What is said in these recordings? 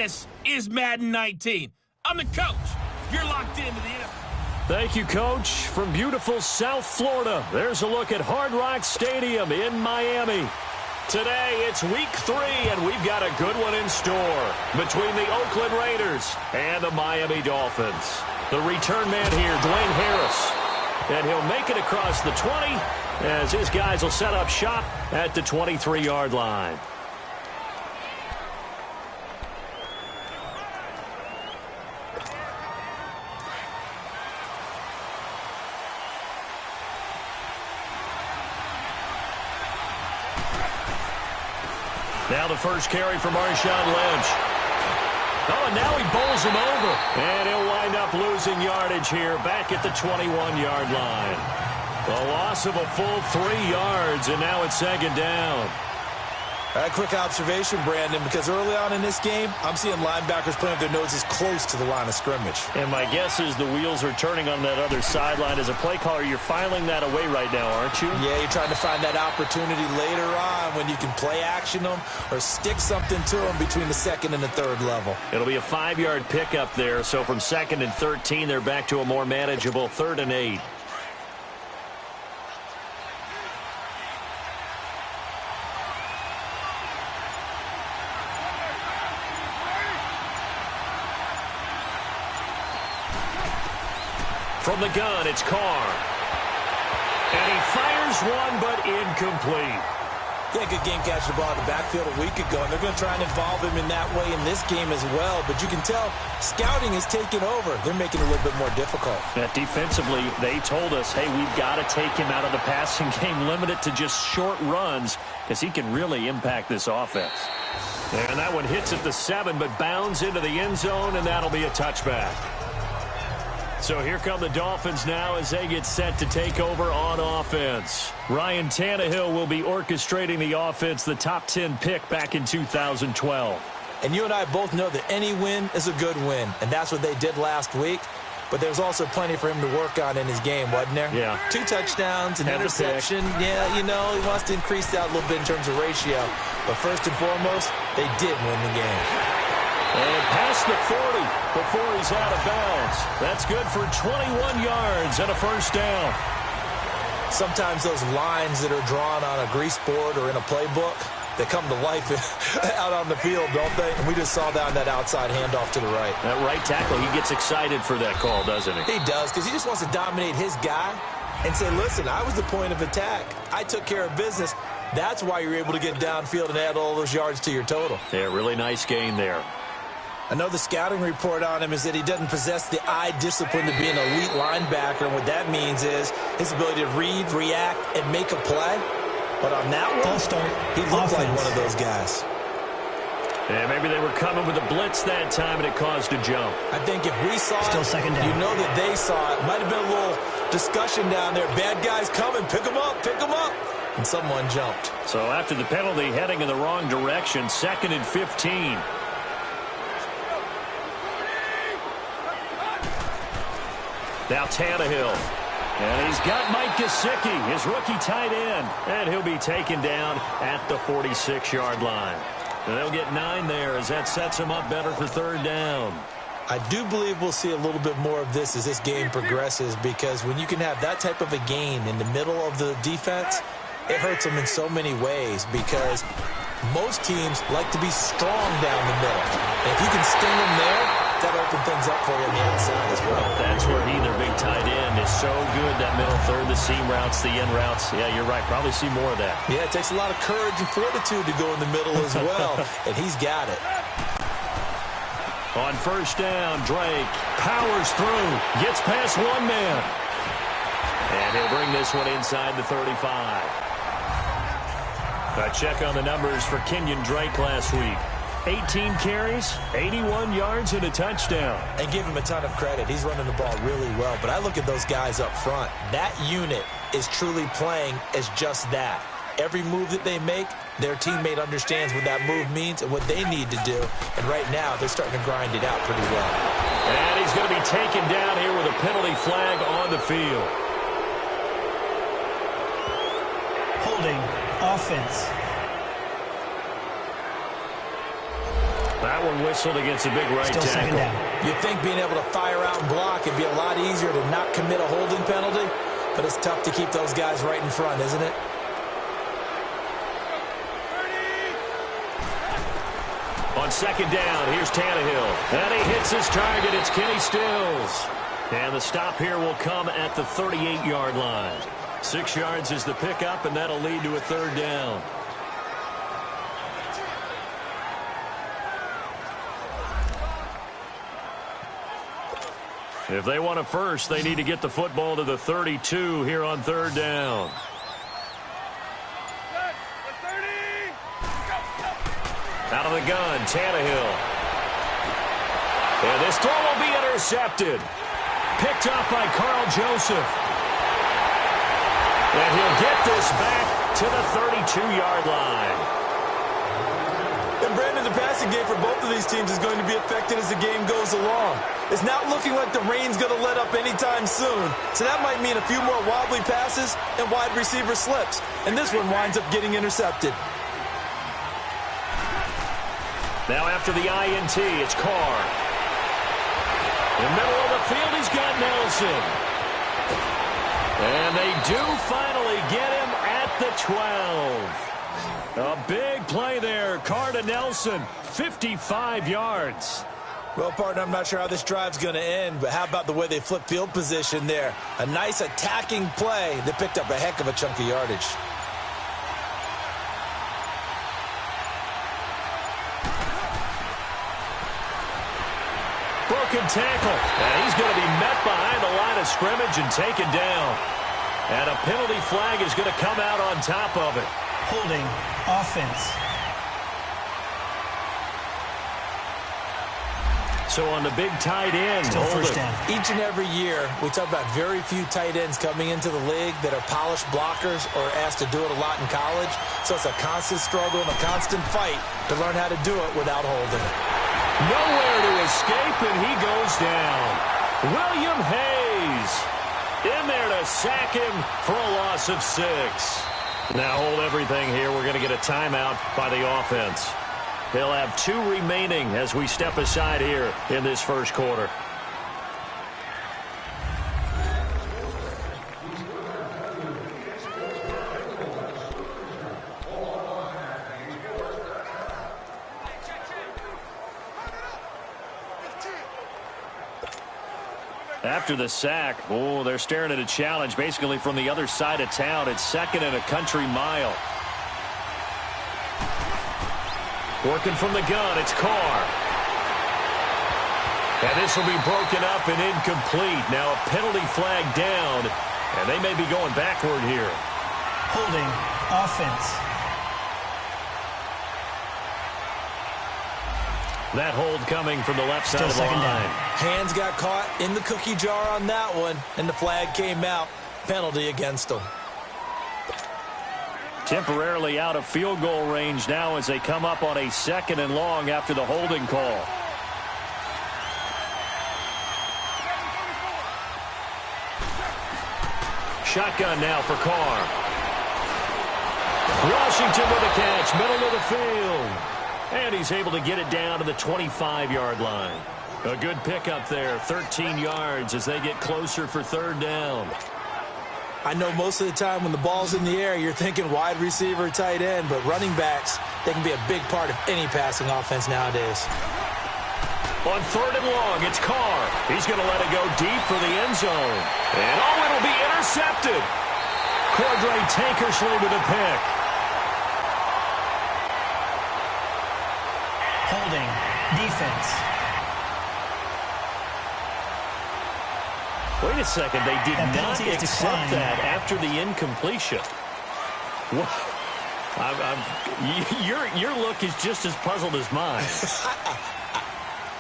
This is Madden 19. I'm the coach. You're locked into the NFL. Thank you, Coach. From beautiful South Florida, there's a look at Hard Rock Stadium in Miami. Today, it's week 3, and we've got a good one in store between the Oakland Raiders and the Miami Dolphins. The return man here, Dwayne Harris, and he'll make it across the 20 as his guys will set up shop at the 23-yard line. Now the first carry for Marshawn Lynch. Oh, and now he bowls him over. And he'll wind up losing yardage here back at the 21-yard line. A loss of a full 3 yards, and now it's second down. A quick observation, Brandon, because early on in this game, I'm seeing linebackers playing with their noses close to the line of scrimmage. And my guess is the wheels are turning on that other sideline. As a play caller, you're filing that away right now, aren't you? Yeah, you're trying to find that opportunity later on when you can play action them or stick something to them between the second and the third level. It'll be a 5-yard pickup there, so from 2nd and 13, they're back to a more manageable 3rd and 8. From the gun, it's Carr. And he fires one, but incomplete. Yeah, good game catching the ball in the backfield a week ago, and they're going to try and involve him in that way in this game as well. But you can tell scouting is taking over. They're making it a little bit more difficult. Defensively, they told us, hey, we've got to take him out of the passing game, limit it to just short runs, because he can really impact this offense. And that one hits at the 7, but bounds into the end zone, and that'll be a touchback. So here come the Dolphins now as they get set to take over on offense. Ryan Tannehill will be orchestrating the offense, the top 10 pick back in 2012. And you and I both know that any win is a good win, and that's what they did last week. But there's also plenty for him to work on in his game, wasn't there? Yeah. 2 touchdowns, an interception. Yeah, you know, he wants to increase that a little bit in terms of ratio. But first and foremost, they did win the game. And past the 40 before he's out of bounds. That's good for 21 yards and a first down. Sometimes those lines that are drawn on a grease board or in a playbook, they come to life out on the field, don't they? And we just saw that on that outside handoff to the right. That right tackle, he gets excited for that call, doesn't he? He does, because he just wants to dominate his guy and say, listen, I was the point of attack. I took care of business. That's why you're able to get downfield and add all those yards to your total. Yeah, really nice gain there. I know the scouting report on him is that he doesn't possess the eye discipline to be an elite linebacker, and what that means is his ability to read, react, and make a play. But on that one, he looked like one of those guys. Yeah, maybe they were coming with a blitz that time, and it caused a jump. I think if we saw it, second down. You know that they saw it. Might have been a little discussion down there. Bad guys coming. Pick them up. Pick them up. And someone jumped. So after the penalty, heading in the wrong direction, 2nd and 15. Now Tannehill. And he's got Mike Gesicki, his rookie tight end. And he'll be taken down at the 46-yard line. And they'll get 9 there as that sets him up better for 3rd down. I do believe we'll see a little bit more of this as this game progresses, because when you can have that type of a gain in the middle of the defense, it hurts them in so many ways, because most teams like to be strong down the middle. And if you can sting them there, that opens things up for you on the outside as well. That's where he, their big tight end, is so good, that middle third, the seam routes, the end routes. Yeah, you're right. Probably see more of that. Yeah, it takes a lot of courage and fortitude to go in the middle as well, and he's got it. On first down, Drake powers through, gets past one man. And he'll bring this one inside the 35. A check on the numbers for Kenyon Drake last week. 18 carries, 81 yards, and a touchdown. And give him a ton of credit. He's running the ball really well. But I look at those guys up front. That unit is truly playing as just that. Every move that they make, their teammate understands what that move means and what they need to do. And right now, they're starting to grind it out pretty well. And he's going to be taken down here with a penalty flag on the field. Holding offense. That one whistled against a big right Still tackle. second down. You'd think being able to fire out and block would be a lot easier to not commit a holding penalty, but it's tough to keep those guys right in front, isn't it? On second down, here's Tannehill. And he hits his target. It's Kenny Stills. And the stop here will come at the 38-yard line. 6 yards is the pickup, and that'll lead to a third down. If they want a first, they need to get the football to the 32 here on third down. Out of the gun, Tannehill. And this throw will be intercepted. Picked up by Carl Joseph. And he'll get this back to the 32-yard line. And Brandon, the passing game for both of these teams is going to be affected as the game goes along. It's not looking like the rain's going to let up anytime soon. So that might mean a few more wobbly passes and wide receiver slips. And this one winds up getting intercepted. Now after the INT, it's Carr. In the middle of the field, he's got Nelson. And they do finally get him at the 12. A big play there. Carr to Nelson, 55 yards. Well, partner, I'm not sure how this drive's going to end, but how about the way they flip field position there? A nice attacking play that picked up a heck of a chunk of yardage. Broken tackle. And he's going to be met behind the line of scrimmage and taken down. And a penalty flag is going to come out on top of it. Holding offense. So on the big tight end, Still first down. Each and every year, we talk about very few tight ends coming into the league that are polished blockers or asked to do it a lot in college. So it's a constant struggle and a constant fight to learn how to do it without holding. Nowhere to escape, and he goes down. William Hayes in there to sack him for a loss of 6. Now hold everything here. We're going to get a timeout by the offense. They'll have 2 remaining as we step aside here in this first quarter. After the sack, they're staring at a challenge basically from the other side of town. It's 2nd and a country mile. Working from the gun, it's Carr. And this will be broken up and incomplete. Now a penalty flag down, and they may be going backward here. Holding offense. That hold coming from the left side Still of the second line. down. Hands got caught in the cookie jar on that one, and the flag came out. Penalty against them. Temporarily out of field goal range now as they come up on a 2nd and long after the holding call. Shotgun now for Carr. Washington with a catch, middle of the field. And he's able to get it down to the 25-yard line. A good pickup there, 13 yards as they get closer for third down. I know most of the time when the ball's in the air, you're thinking wide receiver, tight end, but running backs, they can be a big part of any passing offense nowadays. On 3rd and long, it's Carr. He's going to let it go deep for the end zone. And it'll be intercepted. Cordray Tankersley with a pick. Holding defense. Wait a second. They did That not penalty is accept declined. that after the incompletion. What? Your look is just as puzzled as mine.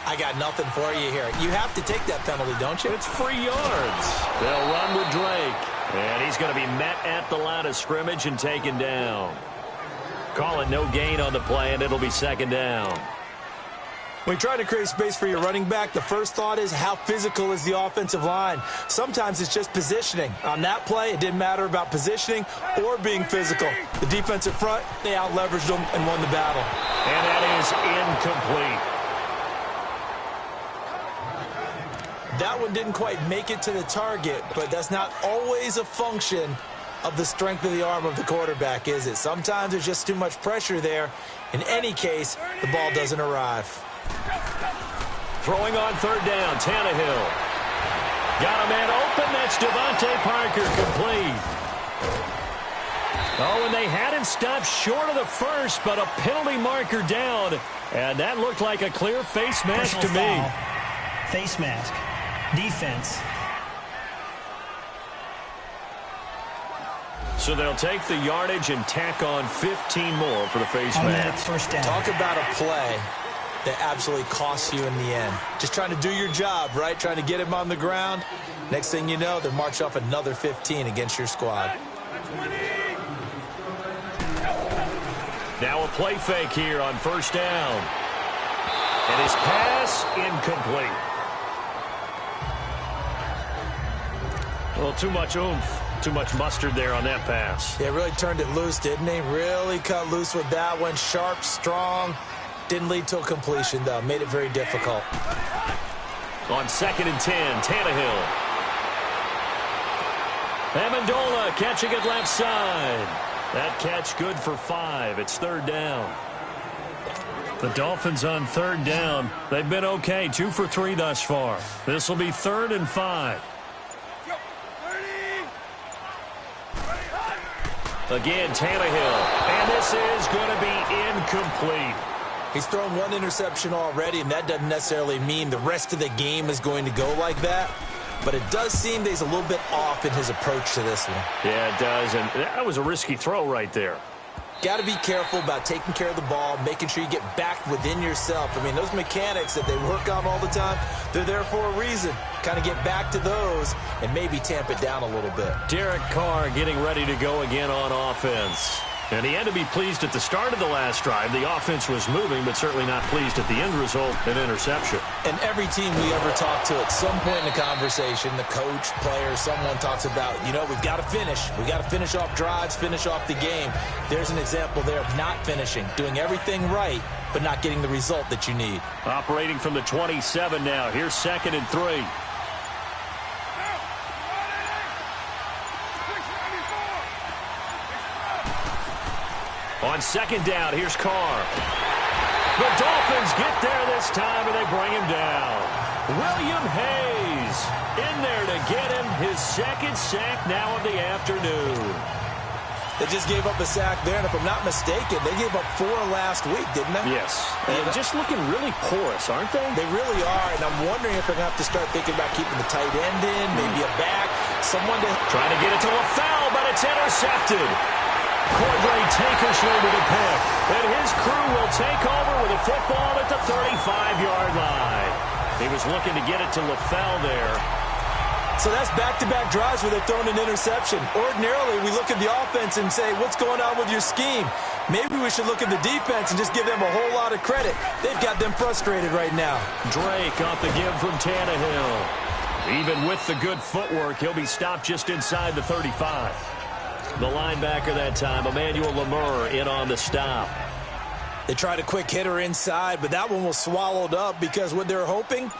I got nothing for you here. You have to take that penalty, don't you? It's free yards. They'll run with Drake. And he's going to be met at the line of scrimmage and taken down. Call it no gain on the play, and it'll be 2nd down. When you're trying to create space for your running back, the first thought is how physical is the offensive line? Sometimes it's just positioning. On that play, it didn't matter about positioning or being physical. The defensive front, they out-leveraged them and won the battle. And that is incomplete. That one didn't quite make it to the target, but that's not always a function of the strength of the arm of the quarterback, is it? Sometimes there's just too much pressure there. In any case, the ball doesn't arrive. Throwing on third down, Tannehill. Got a man open. That's Devontae Parker, complete. Oh, and they had him stopped short of the first, but a penalty marker down. And that looked like a clear face mask to me. Face mask. Defense. So they'll take the yardage and tack on 15 more for the face mask. First down. Talk about a play that absolutely costs you in the end. Just trying to do your job, right? Trying to get him on the ground. Next thing you know, they're marching off another 15 against your squad. Now a play fake here on first down. And his pass incomplete. Well, too much oomph, too much mustard there on that pass. Yeah, really turned it loose, didn't he? Really cut loose with that one. Sharp, strong. Didn't lead to a completion, though. Made it very difficult. On 2nd and 10, Tannehill. Amendola catching it left side. That catch good for 5. It's third down. The Dolphins on third down. They've been okay, 2 for 3 thus far. This will be 3rd and 5. Again, Tannehill. And this is going to be incomplete. He's thrown 1 interception already, and that doesn't necessarily mean the rest of the game is going to go like that. But it does seem that he's a little bit off in his approach to this one. Yeah, it does, and that was a risky throw right there. Got to be careful about taking care of the ball, making sure you get back within yourself. I mean, those mechanics that they work on all the time, they're there for a reason. Kind of get back to those and maybe tamp it down a little bit. Derek Carr getting ready to go again on offense. And he had to be pleased at the start of the last drive. The offense was moving, but certainly not pleased at the end result, an interception. And every team we ever talk to at some point in the conversation, the coach, player, someone talks about, you know, we've got to finish. We've got to finish off drives, finish off the game. There's an example there of not finishing, doing everything right, but not getting the result that you need. Operating from the 27 now. Here's 2nd and 3. On 2nd down, here's Carr. The Dolphins get there this time, and they bring him down. William Hayes in there to get him his 2nd sack now of the afternoon. They just gave up a sack there, and if I'm not mistaken, they gave up 4 last week, didn't they? Yes. And just looking really porous, aren't they? They really are, and I'm wondering if they're going to have to start thinking about keeping the tight end in, maybe a back, someone to... Trying to get it to LaFell, but it's intercepted. Cordray Tankersley with a pick. And his crew will take over with a football at the 35-yard line. He was looking to get it to LaFell there. So that's back-to-back drives where they've thrown an interception. Ordinarily, we look at the offense and say, what's going on with your scheme? Maybe we should look at the defense and just give them a whole lot of credit. They've got them frustrated right now. Drake off the give from Tannehill. Even with the good footwork, he'll be stopped just inside the 35. The linebacker that time, Emmanuel Lemur, in on the stop. They tried a quick hitter inside, but that one was swallowed up because what they're hoping,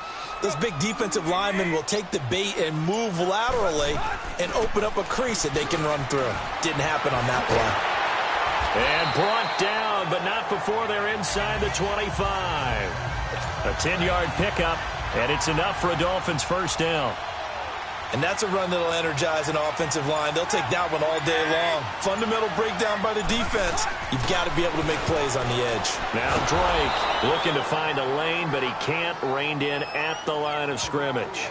those big defensive linemen will take the bait and move laterally and open up a crease that they can run through. Didn't happen on that play. And brought down, but not before they're inside the 25. A 10-yard pickup, and it's enough for a Dolphins first down. And that's a run that'll energize an offensive line. They'll take that one all day long. Fundamental breakdown by the defense. You've got to be able to make plays on the edge. Now Drake looking to find a lane, but he can't. Reined in at the line of scrimmage.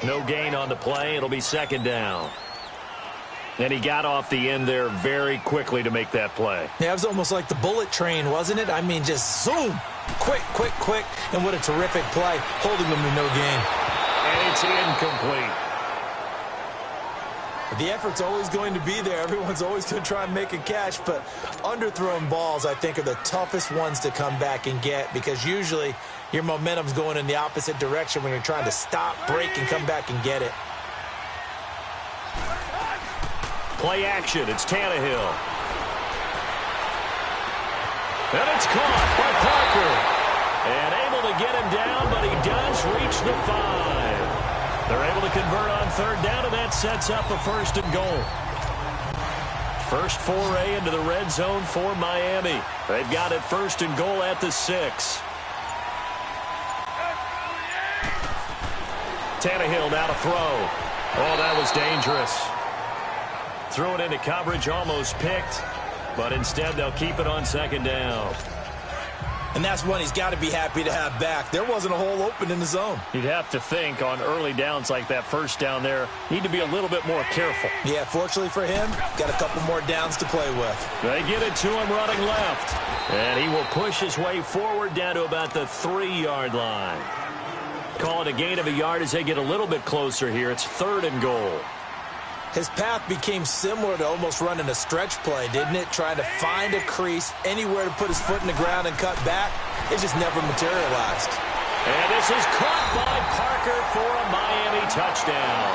No gain on the play. It'll be 2nd down. And he got off the end there very quickly to make that play. Yeah, it was almost like the bullet train, wasn't it? I mean, just zoom. Quick, quick, quick. And what a terrific play, holding them to no gain. And it's incomplete. The effort's always going to be there. Everyone's always going to try and make a catch, but underthrown balls, I think, are the toughest ones to come back and get because usually your momentum's going in the opposite direction when you're trying to stop, break, and come back and get it. Play action. It's Tannehill. And it's caught by Parker. And able to get him down, but he does reach the 5. They're able to convert on third down, and that sets up a 1st and goal. First foray into the red zone for Miami. They've got it 1st and goal at the 6. Tannehill now to throw. Oh, that was dangerous. Threw it into coverage, almost picked, but instead they'll keep it on 2nd down. And that's one he's got to be happy to have back. There wasn't a hole open in the zone. You'd have to think on early downs like that 1st down there, need to be a little bit more careful. Yeah, fortunately for him, got a couple more downs to play with. They get it to him running left. And he will push his way forward down to about the 3-yard line. Call it a gain of a yard as they get a little bit closer here. It's 3rd and goal. His path became similar to almost running a stretch play, didn't it? Trying to find a crease, anywhere to put his foot in the ground and cut back. It just never materialized. And this is caught by Parker for a Miami touchdown.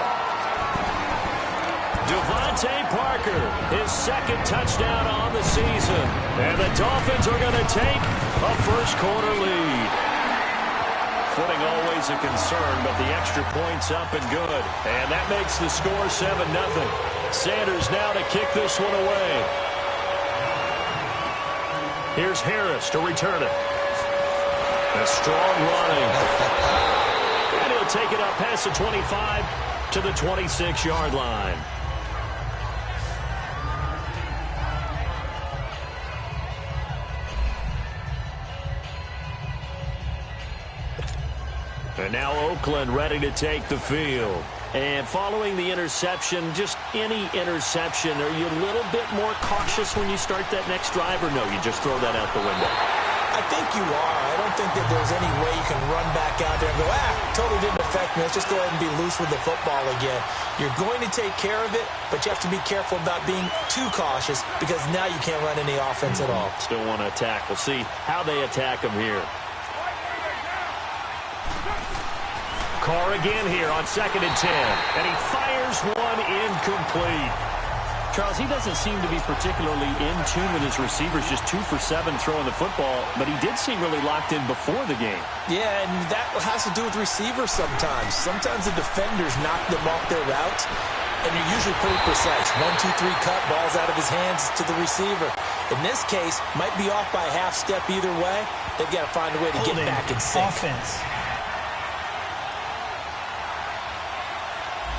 Devontae Parker, his 2nd touchdown on the season. And the Dolphins are going to take a first-quarter lead. Footing always a concern, but the extra point's up and good. And that makes the score 7-0. Sanders now to kick this one away. Here's Harris to return it. A strong running. And he'll take it up past the 25 to the 26-yard line. And now Oakland ready to take the field. And following the interception, just any interception, are you a little bit more cautious when you start that next drive, or no, you just throw that out the window? I think you are. I don't think that there's any way you can run back out there and go, totally didn't affect me. Let's just go ahead and be loose with the football again. You're going to take care of it, but you have to be careful about being too cautious because now you can't run any offense at all. Still want to attack. We'll see how they attack them here. Carr again here on 2nd and 10. And he fires one incomplete. Charles, he doesn't seem to be particularly in tune with his receivers, just 2 for 7 throwing the football, but he did seem really locked in before the game. Yeah, and that has to do with receivers sometimes. Sometimes the defenders knock them off their routes, and they're usually pretty precise. 1, 2, 3 cut, balls out of his hands to the receiver. In this case, might be off by a half step either way. They've got to find a way to get back and sync. Offense.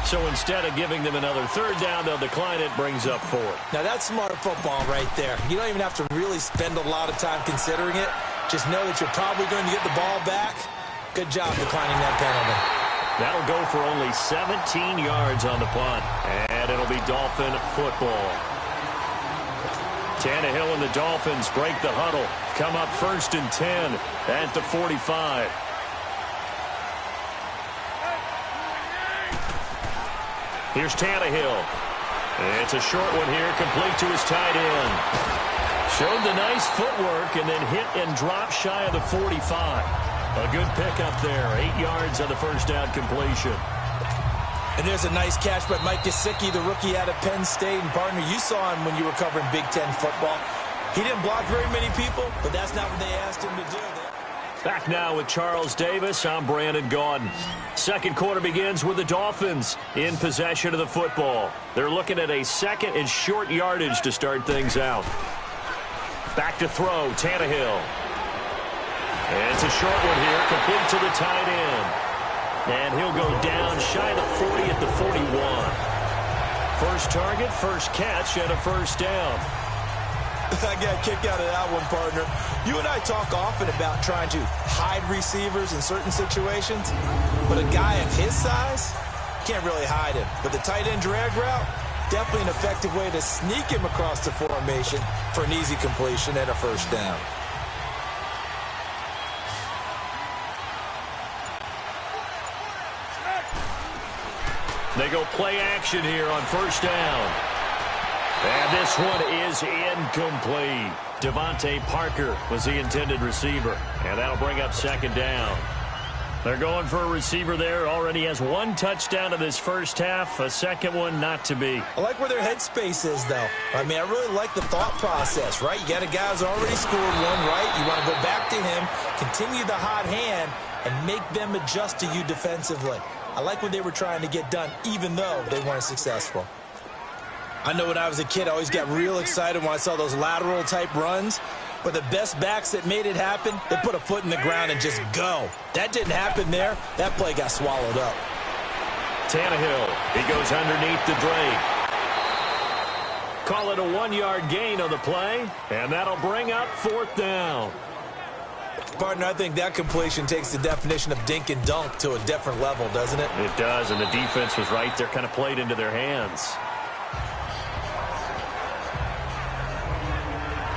So instead of giving them another 3rd down, they'll decline it, brings up 4. Now that's smart football right there. You don't even have to really spend a lot of time considering it. Just know that you're probably going to get the ball back. Good job declining that penalty. That'll go for only 17 yards on the punt. And it'll be Dolphin football. Tannehill and the Dolphins break the huddle. Come up 1st and 10 at the 45. Here's Tannehill. It's a short one here, complete to his tight end. Showed the nice footwork and then hit and dropped shy of the 45. A good pickup there, 8 yards on the 1st down completion. And there's a nice catch by Mike Gesicki, the rookie out of Penn State. And partner, you saw him when you were covering Big Ten football. He didn't block very many people, but that's not what they asked him to do. Back now with Charles Davis. I'm Brandon Gaudin. 2nd quarter begins with the Dolphins in possession of the football. They're looking at a 2nd and short yardage to start things out. Back to throw, Tannehill. And it's a short one here, complete to the tight end. And he'll go down shy of the 40 at the 41. First target, first catch, and a 1st down. I got a kick out of that one, partner. You and I talk often about trying to hide receivers in certain situations, but a guy of his size can't really hide him. But the tight end drag route, definitely an effective way to sneak him across the formation for an easy completion and a 1st down. They go play action here on first down. And this one is incomplete. Devontae Parker was the intended receiver. And that'll bring up second down. They're going for a receiver there. Already has one touchdown in this first half. A second one not to be. I like where their headspace is, though. I mean, I really like the thought process, right? You got a guy who's already scored one, right? You want to go back to him, continue the hot hand, and make them adjust to you defensively. I like what they were trying to get done, even though they weren't successful. I know when I was a kid, I always got real excited when I saw those lateral-type runs. But the best backs that made it happen, they put a foot in the ground and just go. That didn't happen there. That play got swallowed up. Tannehill, he goes underneath to Drake. Call it a 1-yard gain on the play, and that'll bring up fourth down. Partner, I think that completion takes the definition of dink and dunk to a different level, doesn't it? It does, and the defense was right there, kind of played into their hands.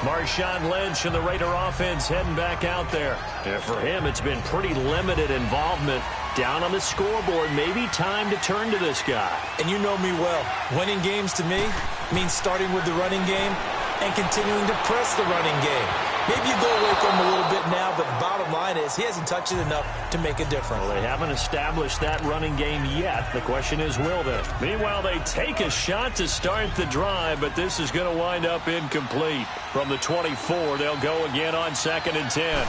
Marshawn Lynch and the Raider offense heading back out there. And for him, it's been pretty limited involvement. Down on the scoreboard, maybe time to turn to this guy. And you know me well. Winning games to me means starting with the running game and continuing to press the running game. Maybe you go away from him a little bit now, but the bottom line is he hasn't touched it enough to make a difference. Well, they haven't established that running game yet. The question is, will they? Meanwhile, they take a shot to start the drive, but this is going to wind up incomplete. From the 24, they'll go again on 2nd and 10.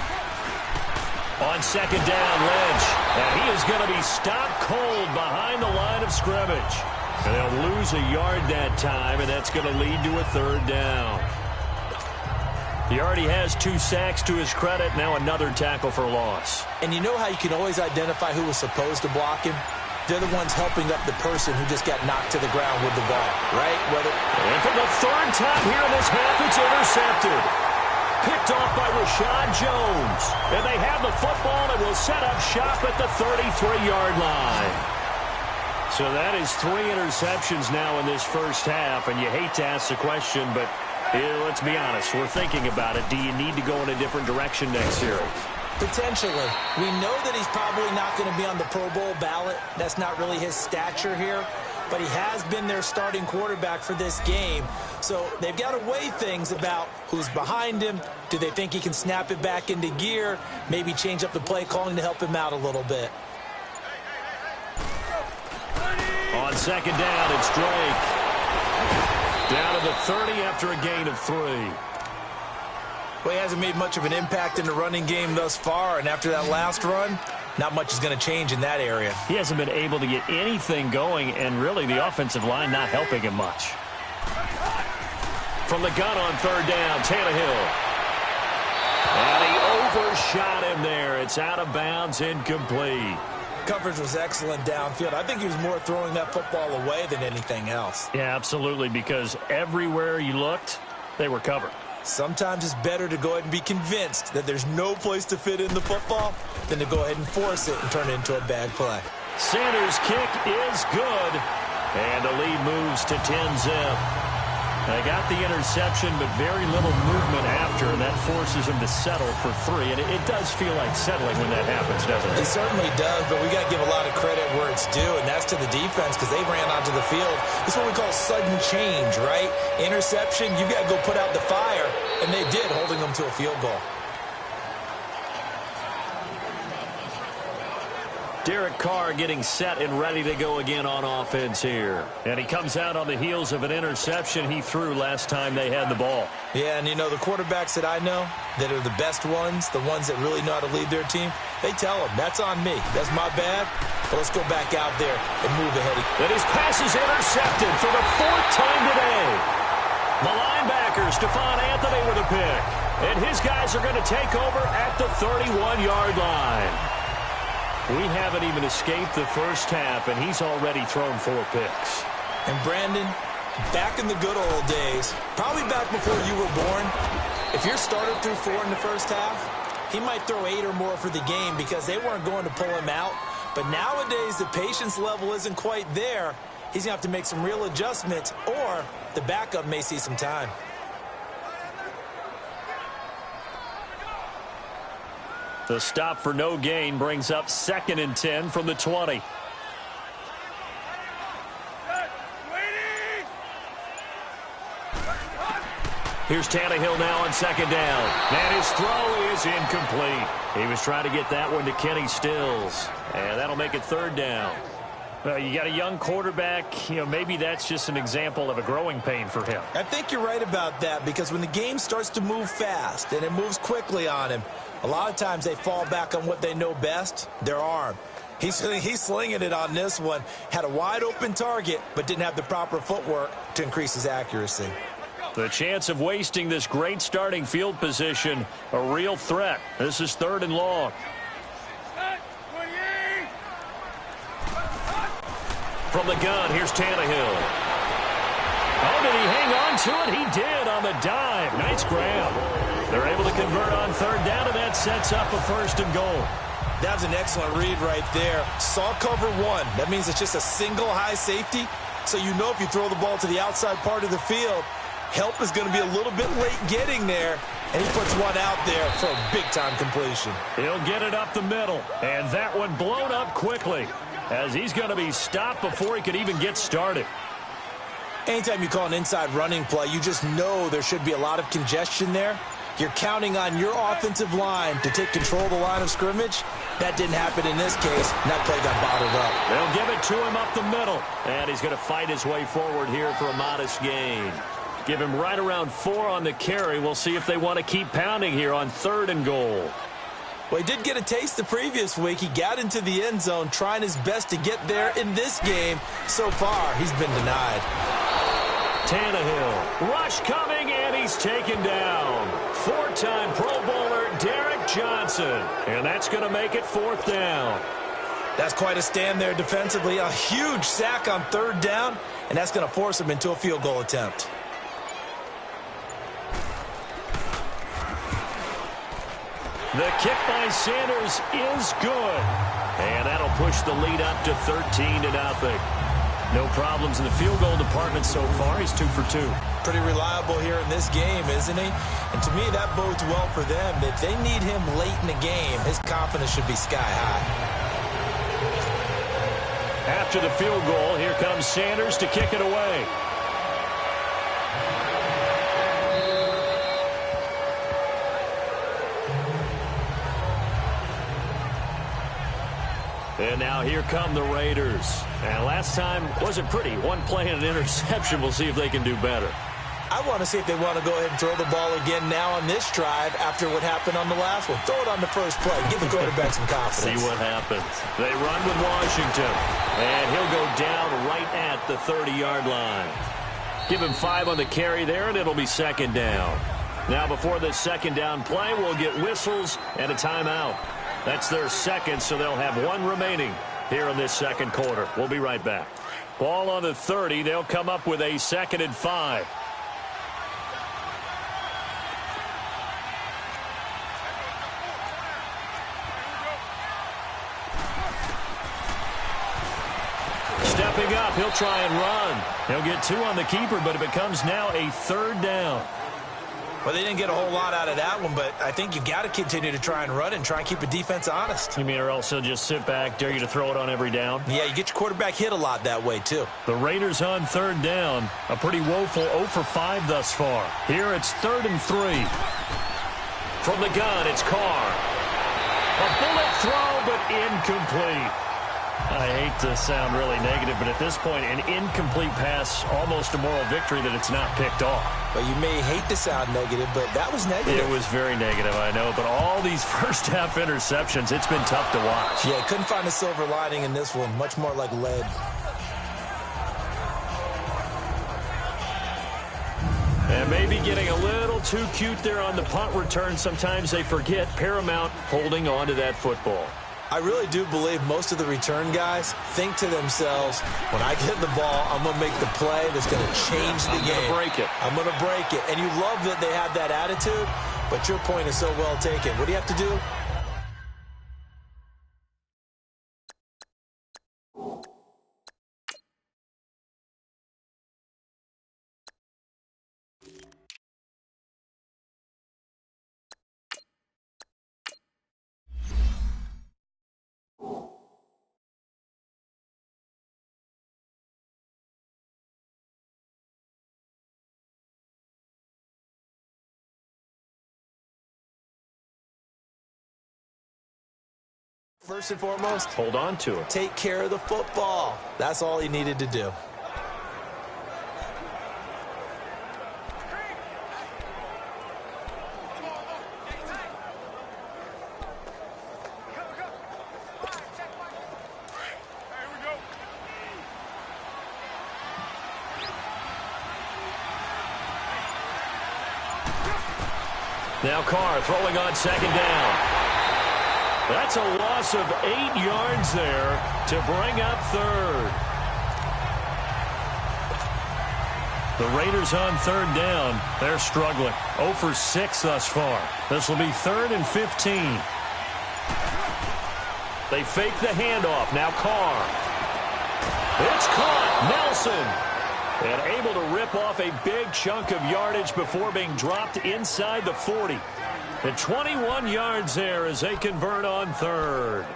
On 2nd down, Lynch. And he is going to be stopped cold behind the line of scrimmage. And they'll lose a yard that time, and that's going to lead to a 3rd down. He already has 2 sacks to his credit. Now another tackle for loss. And you know how you can always identify who was supposed to block him? They're the ones helping up the person who just got knocked to the ground with the ball, right? And for the 3rd time here in this half, it's intercepted. Picked off by Rashad Jones. And they have the football and will set up shop at the 33-yard line. So that is 3 interceptions now in this first half. And you hate to ask the question, but let's be honest. We're thinking about it. Do you need to go in a different direction next series? Potentially. We know that he's probably not going to be on the Pro Bowl ballot. That's not really his stature here. But he has been their starting quarterback for this game. So they've got to weigh things about who's behind him. Do they think he can snap it back into gear? Maybe change up the play calling to help him out a little bit. On 2nd down, it's Drake. Down to the 30 after a gain of 3. Well, he hasn't made much of an impact in the running game thus far, and after that last run, not much is going to change in that area. He hasn't been able to get anything going, and really the offensive line not helping him much. From the gun on 3rd down, Tannehill. And he overshot him there. It's out of bounds, incomplete. Coverage was excellent downfield. I think he was more throwing that football away than anything else. Yeah, absolutely, because everywhere you looked, they were covered. Sometimes it's better to go ahead and be convinced that there's no place to fit in the football than to go ahead and force it and turn it into a bad play. Sanders' kick is good, and the lead moves to 10-zip. They got the interception, but very little movement after, and that forces him to settle for 3. And it does feel like settling when that happens, doesn't it? It certainly does, but we got to give a lot of credit where it's due, and that's to the defense because they ran onto the field. This is what we call sudden change, right? Interception, you got to go put out the fire, and they did, holding them to a field goal. Derek Carr getting set and ready to go again on offense here. And he comes out on the heels of an interception he threw last time they had the ball. Yeah, and you know, the quarterbacks that I know that are the best ones, the ones that really know how to lead their team, they tell them, that's on me. That's my bad. But let's go back out there and move ahead. And his pass is intercepted for the 4th time today. The linebacker, Stephon Anthony, with a pick. And his guys are going to take over at the 31-yard line. We haven't even escaped the first half, and he's already thrown 4 picks. And Brandon, back in the good old days, probably back before you were born, if your starter threw 4 in the first half, he might throw 8 or more for the game because they weren't going to pull him out. But nowadays, the patience level isn't quite there. He's going to have to make some real adjustments, or the backup may see some time. The stop for no gain brings up 2nd and 10 from the 20. Here's Tannehill now on second down. And his throw is incomplete. He was trying to get that one to Kenny Stills. And that'll make it third down. Well, you got a young quarterback. You know, maybe that's just an example of a growing pain for him. I think you're right about that, because when the game starts to move fast and it moves quickly on him, a lot of times they fall back on what they know best, their arm. He's slinging it on this one. Had a wide-open target, but didn't have the proper footwork to increase his accuracy. The chance of wasting this great starting field position, a real threat. This is third and long. From the gun, here's Tannehill. Oh, did he hang on to it? He did on the dive. Nice grab. They're able to convert on third down, and that sets up a first and goal. That was an excellent read right there. Saw cover one. That means it's just a single high safety. So you know if you throw the ball to the outside part of the field, help is going to be a little bit late getting there. And he puts one out there for a big-time completion. He'll get it up the middle. And that one blown up quickly, as he's going to be stopped before he could even get started. Anytime you call an inside running play, you just know there should be a lot of congestion there. You're counting on your offensive line to take control of the line of scrimmage. That didn't happen in this case, and that play got bottled up. They'll give it to him up the middle. And he's going to fight his way forward here for a modest gain. Give him right around 4 on the carry. We'll see if they want to keep pounding here on third and goal. Well, he did get a taste the previous week. He got into the end zone trying his best to get there in this game. So far, he's been denied. Tannehill, rush coming, and he's taken down. 4-time Pro Bowler Derek Johnson, and that's going to make it fourth down. That's quite a stand there defensively. A huge sack on third down, and that's going to force him into a field goal attempt. The kick by Sanders is good, and that'll push the lead up to 13-0. No problems in the field goal department so far. He's 2 for 2. Pretty reliable here in this game, isn't he? And to me, that bodes well for them. If they need him late in the game, his confidence should be sky high. After the field goal, here comes Sanders to kick it away. And now here come the Raiders. And last time wasn't pretty. One play and an interception. We'll see if they can do better. I want to see if they want to go ahead and throw the ball again now on this drive after what happened on the last one. Throw it on the first play. Give the quarterback some confidence. See what happens. They run with Washington. And he'll go down right at the 30-yard line. Give him 5 on the carry there, and it'll be second down. Now before this second down play, we'll get whistles and a timeout. That's their second, so they'll have 1 remaining here in this second quarter. We'll be right back. Ball on the 30. They'll come up with a 2nd and 5. Stepping up, he'll try and run. He'll get 2 on the keeper, but it becomes now a 3rd down. Well, they didn't get a whole lot out of that one, but I think you've got to continue to try and run and try and keep a defense honest. You mean, or else he'll just sit back, dare you to throw it on every down? Yeah, you get your quarterback hit a lot that way, too. The Raiders on 3rd down. A pretty woeful 0 for 5 thus far. Here it's 3rd and 3. From the gun, it's Carr. A bullet throw, but incomplete. I hate to sound really negative, but at this point, an incomplete pass, almost a moral victory that it's not picked off. Well, you may hate to sound negative, but that was negative. It was very negative, I know. But all these first-half interceptions, it's been tough to watch. Yeah, couldn't find a silver lining in this one. Much more like lead. And maybe getting a little too cute there on the punt return. Sometimes they forget Paramount holding on to that football. I really do believe most of the return guys think to themselves, when I get the ball, I'm going to make the play that's going to change the game. I'm going to break it. I'm going to break it. And you love that they have that attitude, but your point is so well taken. What do you have to do? First and foremost, hold on to it. Take care of the football. That's all he needed to do. Now Carr throwing on second down. That's a loss of 8 yards there to bring up third. The Raiders on third down. They're struggling. 0 for 6 thus far. This will be 3rd and 15. They fake the handoff. Now Carr. It's caught. Nelson. And able to rip off a big chunk of yardage before being dropped inside the 40. And 21 yards there as they convert on third.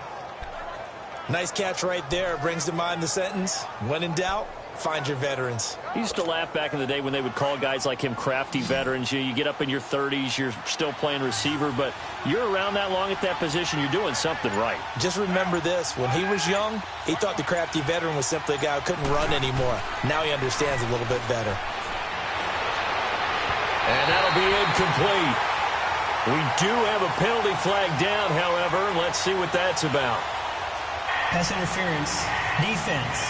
Nice catch right there. Brings to mind the sentence, when in doubt, find your veterans. I used to laugh back in the day when they would call guys like him crafty veterans. You get up in your 30s, you're still playing receiver, but you're around that long at that position, you're doing something right. Just remember this. When he was young, he thought the crafty veteran was simply a guy who couldn't run anymore. Now he understands a little bit better. And that'll be incomplete. We do have a penalty flag down, however. Let's see what that's about. Pass interference. Defense.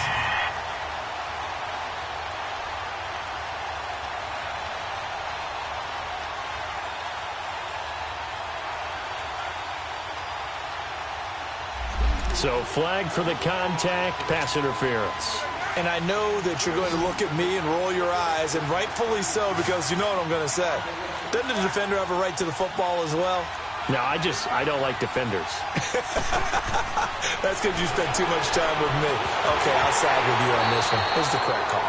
So flag for the contact, pass interference. And I know that you're going to look at me and roll your eyes, and rightfully so, because you know what I'm going to say. Doesn't the defender have a right to the football as well? No, I don't like defenders. That's because you spent too much time with me. Okay, I'll side with you on this one. Here's the correct call.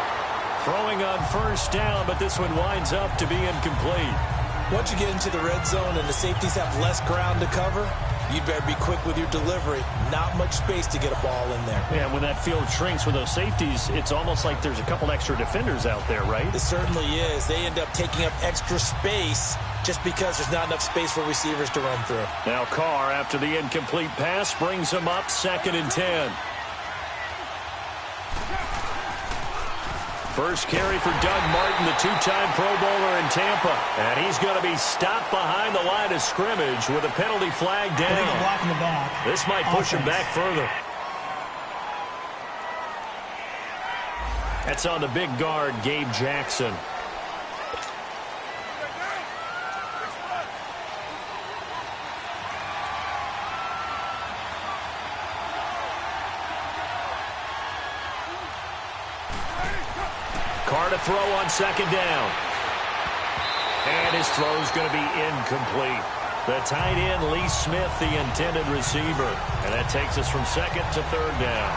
Throwing on first down, but this one winds up to be incomplete. Once you get into the red zone and the safeties have less ground to cover, you'd better be quick with your delivery. Not much space to get a ball in there. Yeah, when that field shrinks with those safeties, it's almost like there's a couple extra defenders out there, right? It certainly is. They end up taking up extra space just because there's not enough space for receivers to run through. Now Carr, after the incomplete pass, brings him up 2nd and 10. First carry for Doug Martin, the 2-time Pro Bowler in Tampa. And he's going to be stopped behind the line of scrimmage with a penalty flag down. Block in the back. This might push him back further. That's on the big guard, Gabe Jackson. Carr to throw on second down. And his throw's going to be incomplete. The tight end, Lee Smith, the intended receiver. And that takes us from 2nd to 3rd down.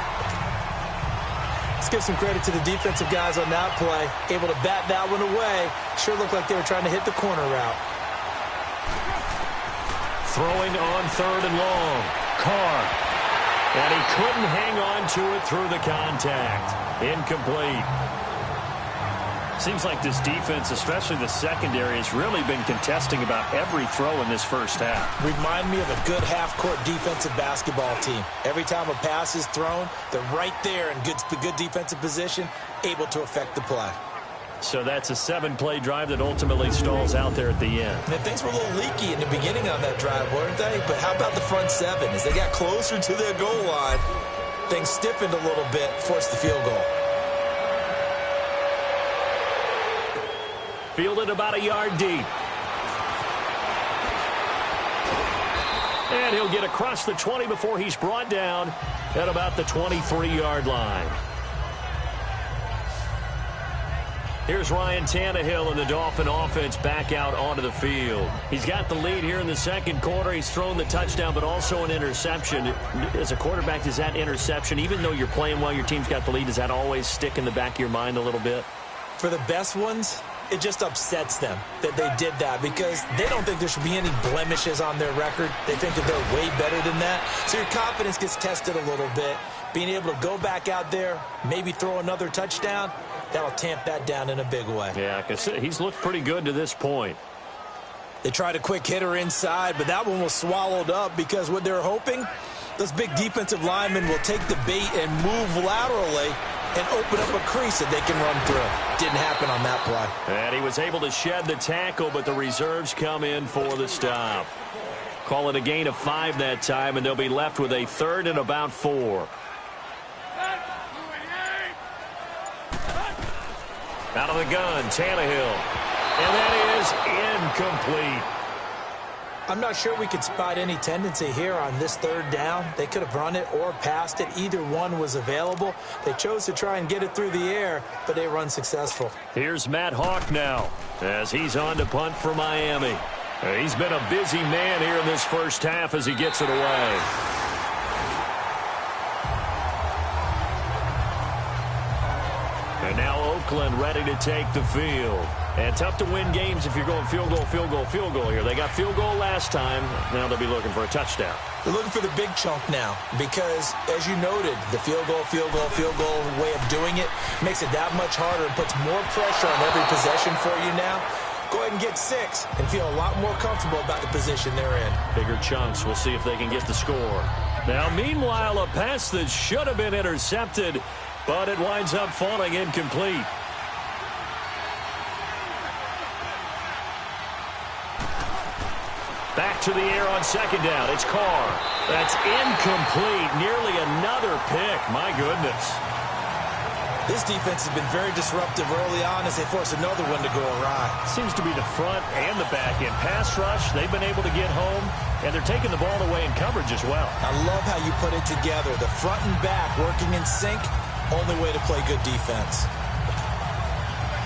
Let's give some credit to the defensive guys on that play. Able to bat that one away. Sure looked like they were trying to hit the corner route. Throwing on 3rd and long. Carr. And he couldn't hang on to it through the contact. Incomplete. Seems like this defense, especially the secondary, has really been contesting about every throw in this first half. Remind me of a good half-court defensive basketball team. Every time a pass is thrown, they're right there in good defensive position, able to affect the play. So that's a 7-play drive that ultimately stalls out there at the end. And things were a little leaky in the beginning on that drive, weren't they? But how about the front 7? As they got closer to their goal line, things stiffened a little bit, forced the field goal. Fielded about a yard deep. And he'll get across the 20 before he's brought down at about the 23-yard line. Here's Ryan Tannehill and the Dolphin offense back out onto the field. He's got the lead here in the second quarter. He's thrown the touchdown, but also an interception. As a quarterback, does that interception, even though you're playing well, your team's got the lead, does that always stick in the back of your mind a little bit? For the best ones, it just upsets them that they did that because they don't think there should be any blemishes on their record. They think that they're way better than that. So your confidence gets tested a little bit. Being able to go back out there, maybe throw another touchdown, that'll tamp that down in a big way. Yeah, because he's looked pretty good to this point. They tried a quick hitter inside, but that one was swallowed up because what they're hoping Those big defensive linemen will take the bait and move laterally and open up a crease that they can run through. Didn't happen on that play. And he was able to shed the tackle, but the reserves come in for the stop. Call it a gain of 5 that time, and they'll be left with a 3rd and about 4. Out of the gun, Tannehill. And that is incomplete. I'm not sure we could spot any tendency here on this 3rd down. They could have run it or passed it. Either one was available. They chose to try and get it through the air, but they were unsuccessful. Here's Matt Hawk now as he's on to punt for Miami. He's been a busy man here in this first half as he gets it away. And now Oakland ready to take the field. And tough to win games if you're going field goal, field goal, field goal here. They got field goal last time. Now they'll be looking for a touchdown. They're looking for the big chunk now because, as you noted, the field goal way of doing it makes it that much harder and puts more pressure on every possession for you now. Go ahead and get 6 and feel a lot more comfortable about the position they're in. Bigger chunks. We'll see if they can get the score. Now, meanwhile, a pass that should have been intercepted, but it winds up falling incomplete. Back to the air on 2nd down. It's Carr. That's incomplete. Nearly another pick. My goodness. This defense has been very disruptive early on as they force another one to go awry. Seems to be the front and the back end. Pass rush, they've been able to get home, and they're taking the ball away in coverage as well. I love how you put it together. The front and back working in sync, only way to play good defense.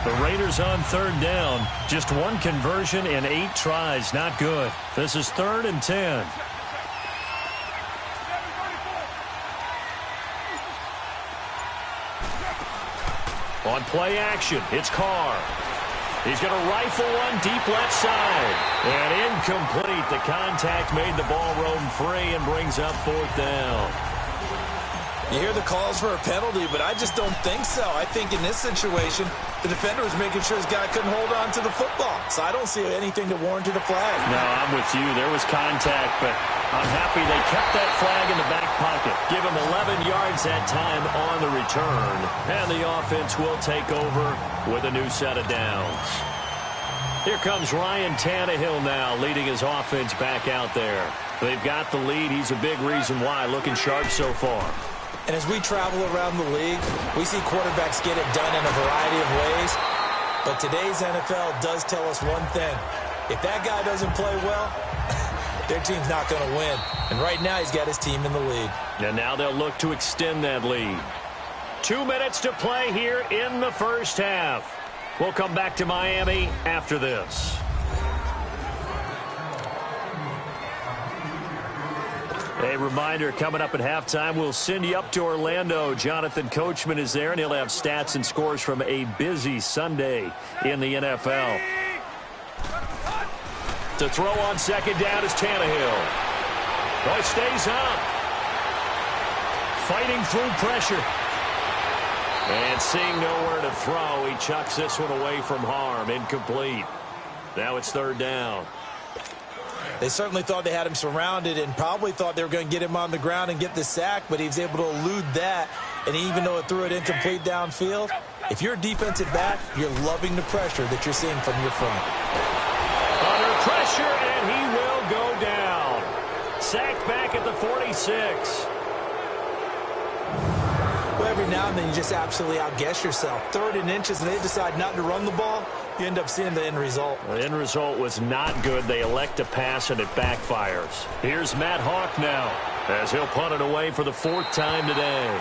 The Raiders on 3rd down. Just 1 conversion in 8 tries. Not good. This is 3rd and 10. On play action, it's Carr. He's going to rifle one deep left side. And incomplete. The contact made the ball roam free and brings up 4th down. You hear the calls for a penalty, but I just don't think so. I think in this situation, the defender was making sure his guy couldn't hold on to the football. So I don't see anything to warrant a flag. No, I'm with you. There was contact, but I'm happy they kept that flag in the back pocket. Give him 11 yards that time on the return. And the offense will take over with a new set of downs. Here comes Ryan Tannehill now, leading his offense back out there. They've got the lead. He's a big reason why. Looking sharp so far. And as we travel around the league, we see quarterbacks get it done in a variety of ways. But today's NFL does tell us one thing. If that guy doesn't play well, their team's not going to win. And right now, he's got his team in the lead. And now they'll look to extend that lead. 2 minutes to play here in the first half. We'll come back to Miami after this. A reminder, coming up at halftime, we'll send you up to Orlando. Jonathan Coachman is there, and he'll have stats and scores from a busy Sunday in the NFL. To throw on 2nd down is Tannehill. Oh, it stays up. Fighting through pressure. And seeing nowhere to throw, he chucks this one away from harm. Incomplete. Now it's 3rd down. They certainly thought they had him surrounded and probably thought they were going to get him on the ground and get the sack, but he was able to elude that. And even though it threw it incomplete downfield, if you're a defensive back, you're loving the pressure that you're seeing from your front. Under pressure, and he will go down. Sacked back at the 46. Well, every now and then you just absolutely outguess yourself. 3rd and inches, and they decide not to run the ball. You end up seeing the end result. The end result was not good. They elect to pass, and it backfires. Here's Matt Hawk now as he'll punt it away for the 4th time today.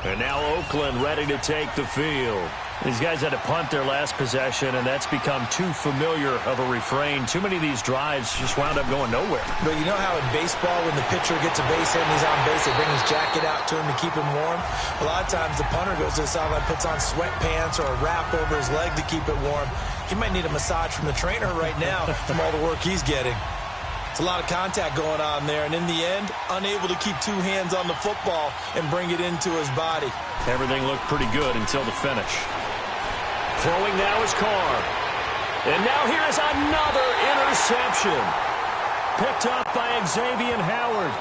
And now Oakland ready to take the field. These guys had to punt their last possession, and that's become too familiar of a refrain. Too many of these drives just wound up going nowhere. But you know how in baseball, when the pitcher gets a base hit and he's on base, they bring his jacket out to him to keep him warm? A lot of times the punter goes to the sideline, puts on sweatpants or a wrap over his leg to keep it warm. He might need a massage from the trainer right now from all the work he's getting. It's a lot of contact going on there, and in the end, unable to keep 2 hands on the football and bring it into his body. Everything looked pretty good until the finish. Throwing now is Carr. And now here is another interception. Picked up by Xavier Howard.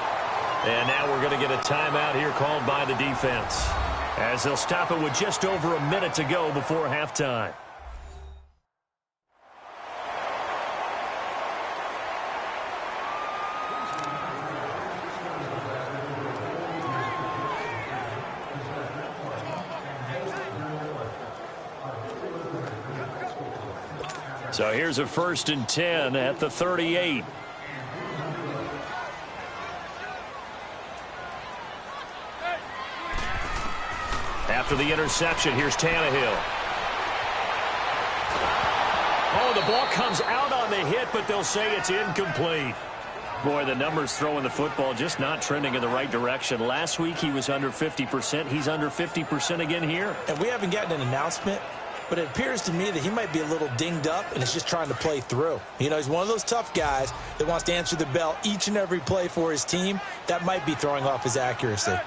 And now we're going to get a timeout here called by the defense, as they'll stop it with just over a minute to go before halftime. So here's a 1st and 10 at the 38. After the interception, here's Tannehill. Oh, the ball comes out on the hit, but they'll say it's incomplete. Boy, the numbers throwing the football just not trending in the right direction. Last week he was under 50%. He's under 50% again here. And we haven't gotten an announcement, but it appears to me that he might be a little dinged up and is just trying to play through. You know, he's one of those tough guys that wants to answer the bell each and every play for his team. That might be throwing off his accuracy.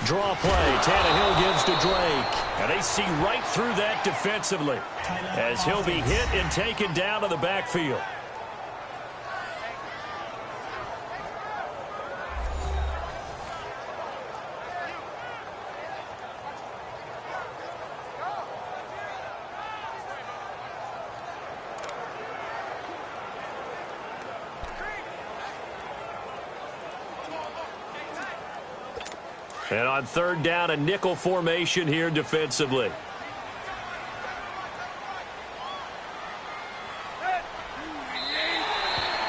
Draw play. Tannehill gives to Drake. And they see right through that defensively, as he'll be hit and taken down to the backfield. And on 3rd down, a nickel formation here defensively.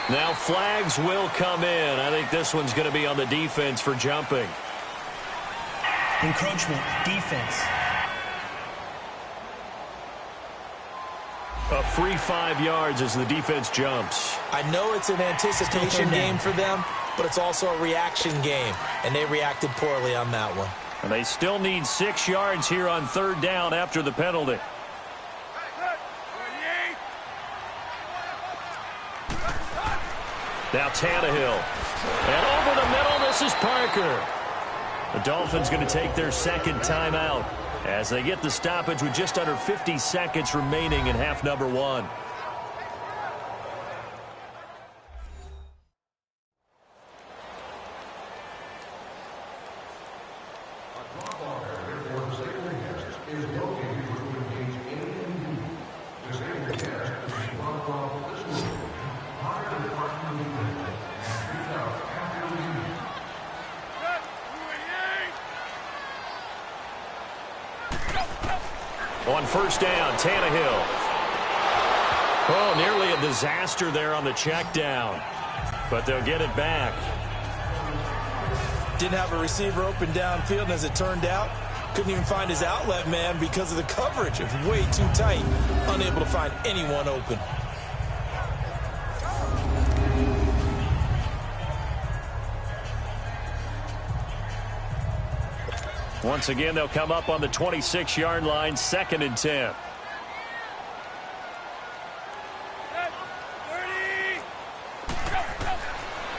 Now flags will come in. I think this one's going to be on the defense for jumping. Encroachment, defense. A free 5 yards as the defense jumps. I know it's an anticipation game for them, but it's also a reaction game, and they reacted poorly on that one. And they still need 6 yards here on 3rd down after the penalty. Now Tannehill. And over the middle, this is Parker. The Dolphins going to take their 2nd timeout as they get the stoppage with just under 50 seconds remaining in half number 1. On 1st down, Tannehill. Oh, nearly a disaster there on the check down, but they'll get it back. Didn't have a receiver open downfield, and as it turned out, couldn't even find his outlet man because of the coverage. It's way too tight, unable to find anyone open. Once again, they'll come up on the 26-yard line, 2nd and 10.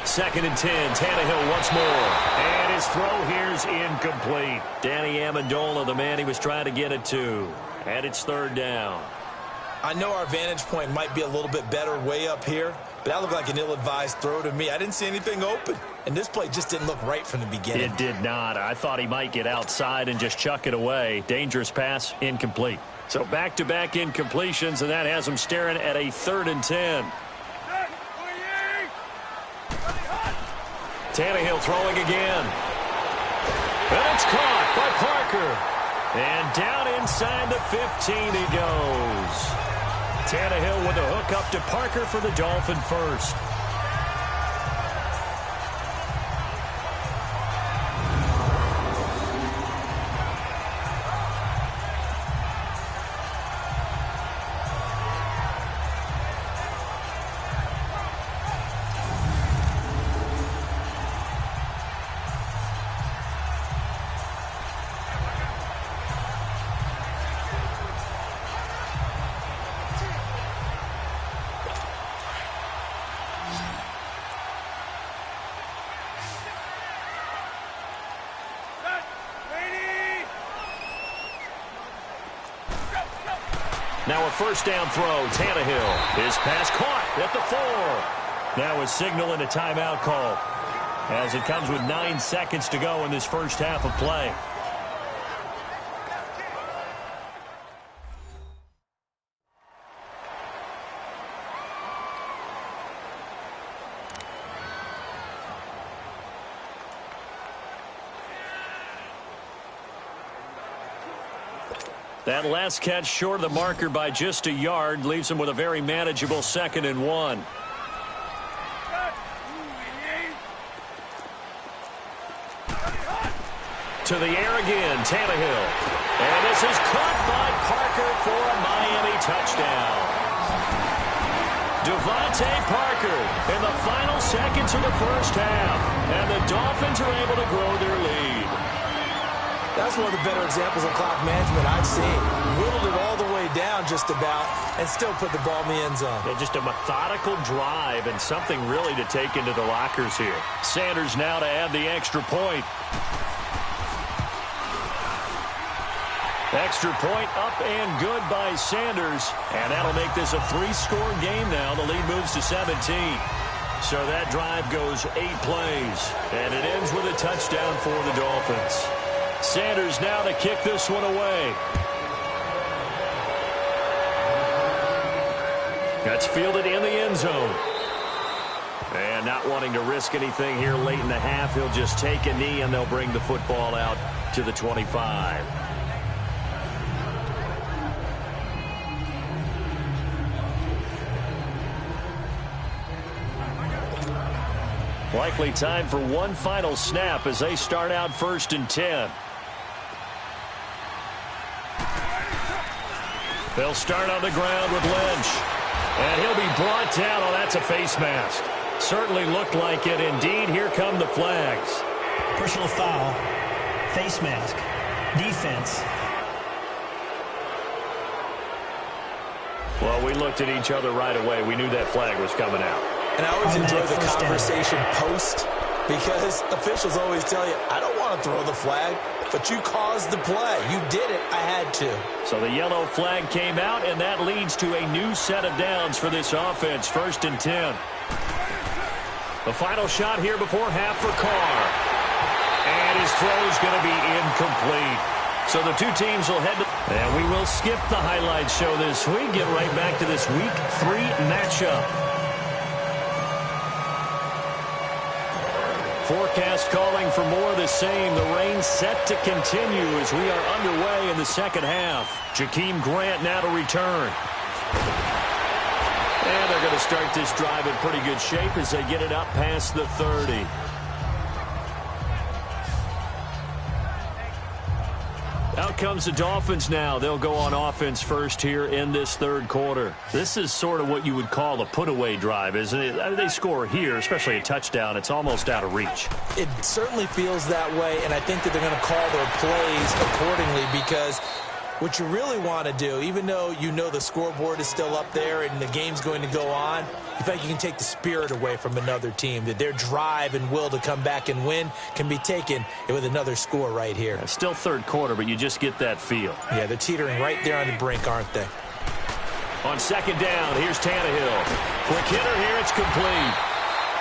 Second and 10, Tannehill once more. And his throw here's incomplete. Danny Amendola, the man he was trying to get it to. And it's 3rd down. I know our vantage point might be a little bit better way up here, but that looked like an ill-advised throw to me. I didn't see anything open, and this play just didn't look right from the beginning. It did not. I thought he might get outside and just chuck it away. Dangerous pass, incomplete. So back-to-back incompletions, and that has him staring at a 3rd and 10. Tannehill throwing again. And it's caught by Parker. And down inside the 15 he goes. Tannehill with a hook up to Parker for the Dolphin first. Now a first down throw. Tannehill. His pass caught at the 4. Now a signal and a timeout call, as it comes with 9 seconds to go in this first half of play. That last catch short of the marker by just a yard leaves him with a very manageable 2nd and 1. To the air again, Tannehill. And this is caught by Parker for a Miami touchdown. Devontae Parker in the final seconds of the first half. And the Dolphins are able to grow their lead. That's one of the better examples of clock management I've seen. Whittled it all the way down just about and still put the ball in the end zone. Yeah, just a methodical drive and something really to take into the lockers here. Sanders now to add the extra point. Extra point up and good by Sanders. And that'll make this a 3-score game now. The lead moves to 17. So that drive goes 8 plays. And it ends with a touchdown for the Dolphins. Sanders now to kick this one away. That's fielded in the end zone. And not wanting to risk anything here late in the half, he'll just take a knee and they'll bring the football out to the 25. Likely time for one final snap as they start out 1st and 10. They'll start on the ground with Lynch. And he'll be brought down. Oh, that's a face mask. Certainly looked like it. Indeed, here come the flags. Personal foul. Face mask. Defense. Well, we looked at each other right away. We knew that flag was coming out. And I always enjoy the conversation post, because officials always tell you, I don't want to throw the flag, but you caused the play. You did it. I had to. So the yellow flag came out, and that leads to a new set of downs for this offense. 1st and 10. The final shot here before half for Carr. And his throw is going to be incomplete. So the two teams will head to... And we will skip the highlight show this week. Get right back to this Week 3 matchup. Forecast calling for more of the same. The rain set to continue as we are underway in the second half. Jakeem Grant now to return. And they're going to start this drive in pretty good shape as they get it up past the 30. Out comes the Dolphins now. They'll go on offense first here in this 3rd quarter. This is sort of what you would call a put-away drive, isn't it? I mean, they score here, especially a touchdown. It's almost out of reach. It certainly feels that way, and I think that they're going to call their plays accordingly, because what you really want to do, even though you know the scoreboard is still up there and the game's going to go on, you think you can take the spirit away from another team, that their drive and will to come back and win can be taken with another score right here. It's still 3rd quarter, but you just get that feel. Yeah, they're teetering right there on the brink, aren't they? On 2nd down, here's Tannehill. Quick hitter here, it's complete.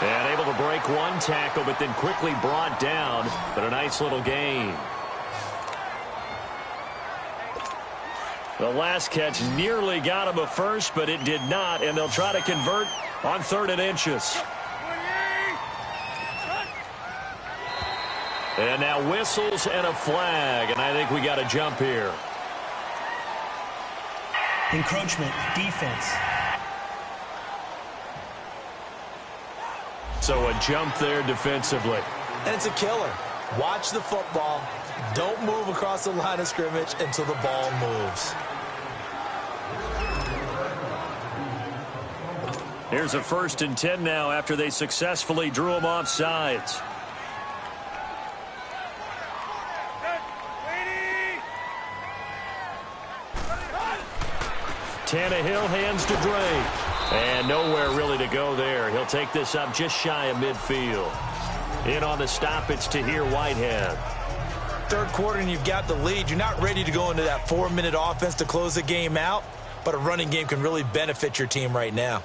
And able to break one tackle, but then quickly brought down. But a nice little gain. The last catch nearly got him a first, but it did not, and they'll try to convert on 3rd and inches. And now whistles and a flag, and I think we got a jump here. Encroachment, defense. So a jump there defensively. And it's a killer. Watch the football. Don't move across the line of scrimmage until the ball moves. Here's a 1st and 10 now after they successfully drew him off sides. Tannehill hands to Drake. And nowhere really to go there. He'll take this up just shy of midfield. In on the stop, it's Tahir Whitehead. 3rd quarter and you've got the lead. You're not ready to go into that 4-minute offense to close the game out. but a running game can really benefit your team right now.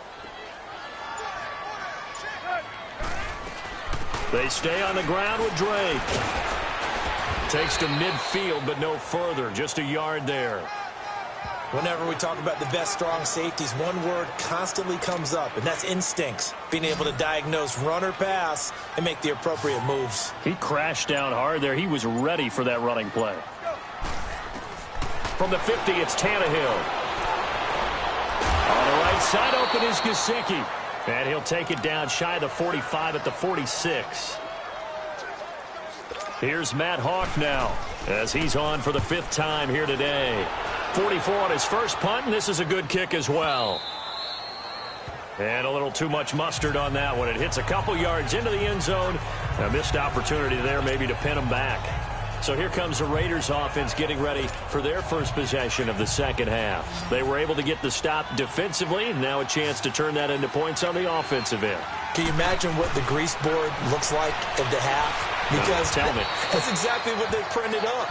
They stay on the ground with Drake. Takes to midfield, but no further. Just a yard there. Whenever we talk about the best strong safeties, one word constantly comes up, and that's instincts. Being able to diagnose run or pass and make the appropriate moves. He crashed down hard there. He was ready for that running play. From the 50, it's Tannehill. On the right side, open is Gesicki. And he'll take it down shy of the 45 at the 46. Here's Matt Hawk now as he's on for the 5th time here today. 44 on his first punt, and this is a good kick as well. And a little too much mustard on that one. It hits a couple yards into the end zone. A missed opportunity there maybe to pin him back. So here comes the Raiders offense getting ready for their first possession of the second half. They were able to get the stop defensively. Now a chance to turn that into points on the offensive end. Can you imagine what the grease board looks like at the half? Because tell me. That's exactly what they printed up.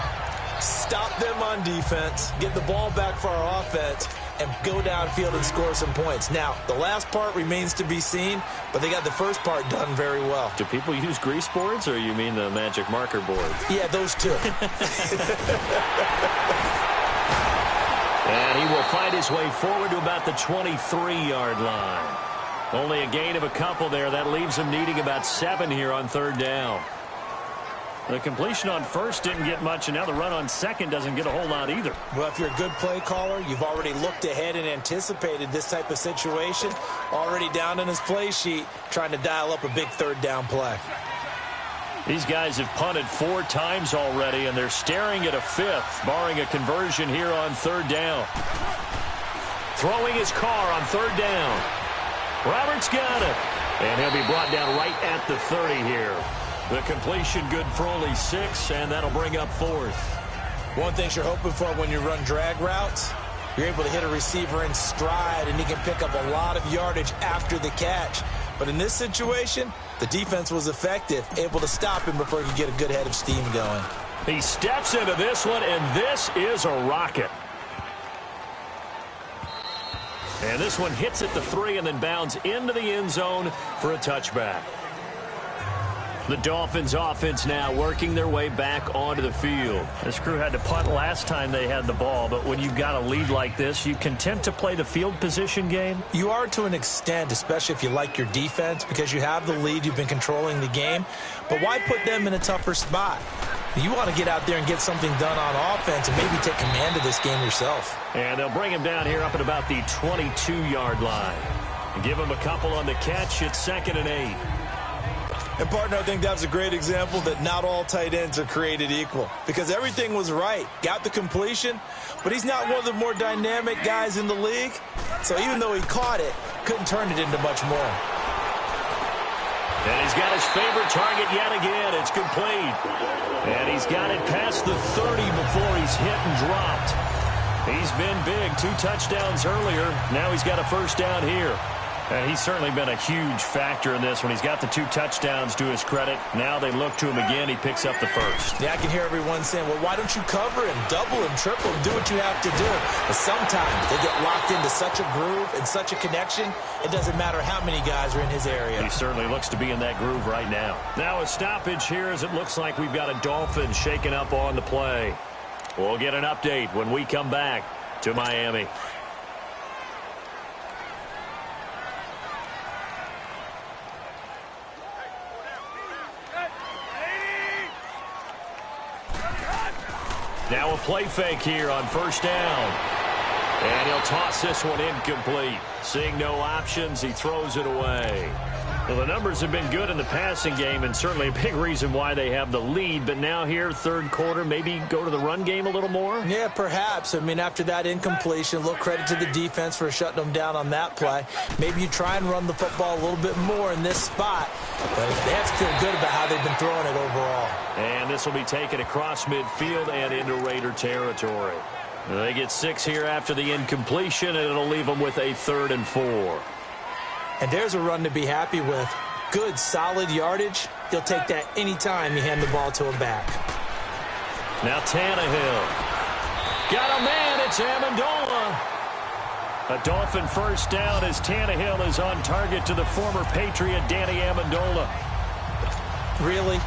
Stop them on defense, get the ball back for our offense, and go downfield and score some points. Now, the last part remains to be seen, but they got the first part done very well. Do people use grease boards, or you mean the magic marker boards? Yeah, those two. And he will find his way forward to about the 23-yard line. Only a gain of a couple there. That leaves him needing about 7 here on 3rd down. The completion on first didn't get much, and now the run on second doesn't get a whole lot either. Well, if you're a good play caller, you've already looked ahead and anticipated this type of situation. Already down in his play sheet, trying to dial up a big 3rd down play. These guys have punted 4 times already, and they're staring at a 5th, barring a conversion here on 3rd down. Throwing his car on 3rd down. Roberts got it, and he'll be brought down right at the 30 here. The completion good for only 6, and that'll bring up 4th. One thing you're hoping for when you run drag routes, you're able to hit a receiver in stride, and he can pick up a lot of yardage after the catch. But in this situation, the defense was effective, able to stop him before he could get a good head of steam going. He steps into this one, and this is a rocket. And this one hits at the 3 and then bounds into the end zone for a touchback. The Dolphins offense now working their way back onto the field. This crew had to punt last time they had the ball, but when you've got a lead like this, you content to play the field position game? You are to an extent, especially if you like your defense, because you have the lead, you've been controlling the game. But why put them in a tougher spot? You want to get out there and get something done on offense and maybe take command of this game yourself. And they'll bring him down here up at about the 22-yard line. And give him a couple on the catch. It's 2nd and 8. And, partner, I think that was a great example that not all tight ends are created equal, because everything was right. Got the completion, but he's not one of the more dynamic guys in the league. So even though he caught it, couldn't turn it into much more. And he's got his favorite target yet again. It's complete. And he's got it past the 30 before he's hit and dropped. He's been big. 2 touchdowns earlier. Now he's got a 1st down here. And he's certainly been a huge factor in this when he's got the 2 touchdowns to his credit. Now they look to him again. He picks up the 1st. Yeah, I can hear everyone saying, well, why don't you cover him, double him, triple him, do what you have to do. But sometimes they get locked into such a groove and such a connection, it doesn't matter how many guys are in his area. He certainly looks to be in that groove right now. Now a stoppage here as it looks like we've got a Dolphins shaking up on the play. We'll get an update when we come back to Miami. Now a play fake here on 1st down. And he'll toss this one incomplete. Seeing no options, he throws it away. Well, the numbers have been good in the passing game, and certainly a big reason why they have the lead. But now here, 3rd quarter, maybe go to the run game a little more? Yeah, perhaps. I mean, after that incompletion, a little credit to the defense for shutting them down on that play. Maybe you try and run the football a little bit more in this spot. But they have to feel good about how they've been throwing it overall. And this will be taken across midfield and into Raider territory. They get 6 here after the incompletion, and it'll leave them with a 3rd and 4. And there's a run to be happy with. Good, solid yardage. He'll take that anytime you hand the ball to him back. Now Tannehill. Got a man. It's Amendola. A Dolphin first down as Tannehill is on target to the former Patriot Danny Amendola. Really?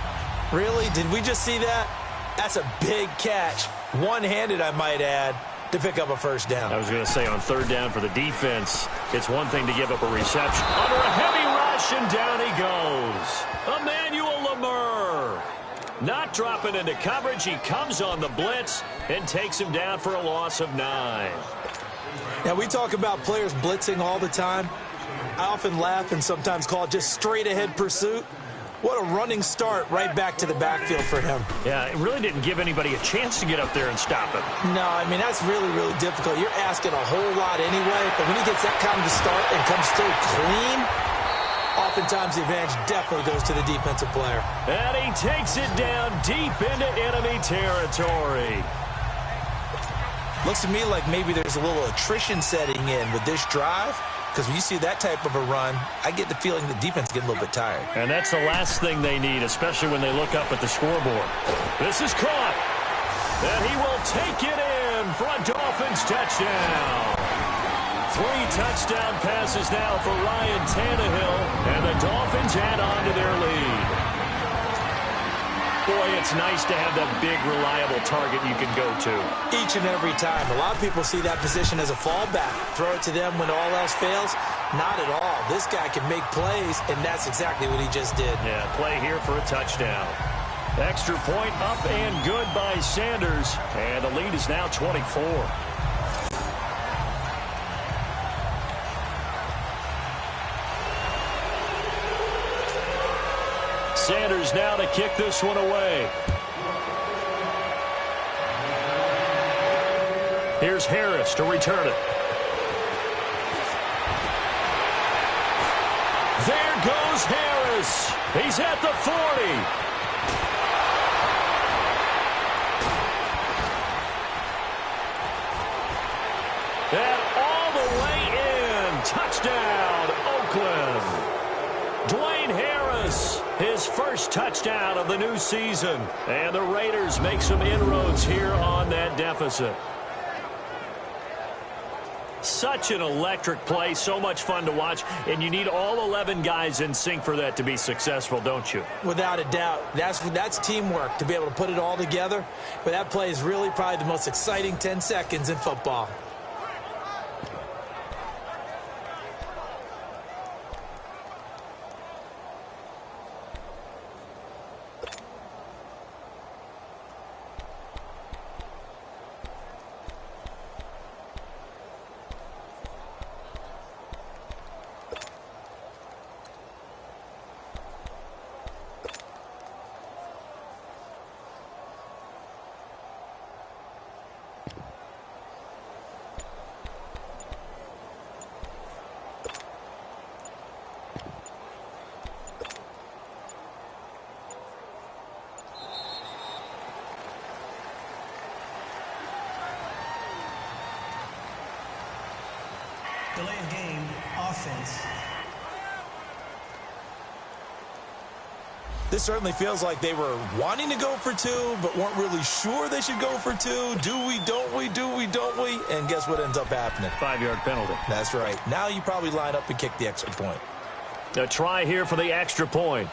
Really? Did we just see that? That's a big catch. One-handed, I might add, to pick up a first down. I was going to say on third down for the defense, it's one thing to give up a reception. Under a heavy rush, and down he goes. Emmanuel Lamur. Not dropping into coverage. He comes on the blitz and takes him down for a loss of 9. Now, we talk about players blitzing all the time. I often laugh and sometimes call it just straight-ahead pursuit. What a running start right back to the backfield for him. Yeah, it really didn't give anybody a chance to get up there and stop him. No, I mean, that's really, really difficult. You're asking a whole lot anyway, but when he gets that kind of a start and comes through clean, oftentimes the advantage definitely goes to the defensive player. And he takes it down deep into enemy territory. Looks to me like maybe there's a little attrition setting in with this drive. Because when you see that type of a run, I get the feeling the defense is getting a little bit tired. And that's the last thing they need, especially when they look up at the scoreboard. This is caught. And he will take it in for a Dolphins touchdown. 3 touchdown passes now for Ryan Tannehill. And the Dolphins add on to their lead. Boy, it's nice to have that big, reliable target you can go to. Each and every time. A lot of people see that position as a fallback. Throw it to them when all else fails. Not at all. This guy can make plays, and that's exactly what he just did. Yeah, play here for a touchdown. Extra point up and good by Sanders. And the lead is now 24. Sanders now to kick this one away. Here's Harris to return it. There goes Harris. He's at the 40. And all the way in. Touchdown, Oakland. Dwayne Harris, his first touchdown of the new season. And the Raiders make some inroads here on that deficit. Such an electric play, so much fun to watch, and you need all 11 guys in sync for that to be successful, don't you? Without a doubt. That's teamwork, to be able to put it all together. But that play is really probably the most exciting 10 seconds in football. Delay of game, offense. This certainly feels like they were wanting to go for 2, but weren't really sure they should go for 2. Do we, don't we, do we, don't we? And guess what ends up happening? 5-yard penalty. That's right. Now you probably line up and kick the extra point. A try here for the extra point.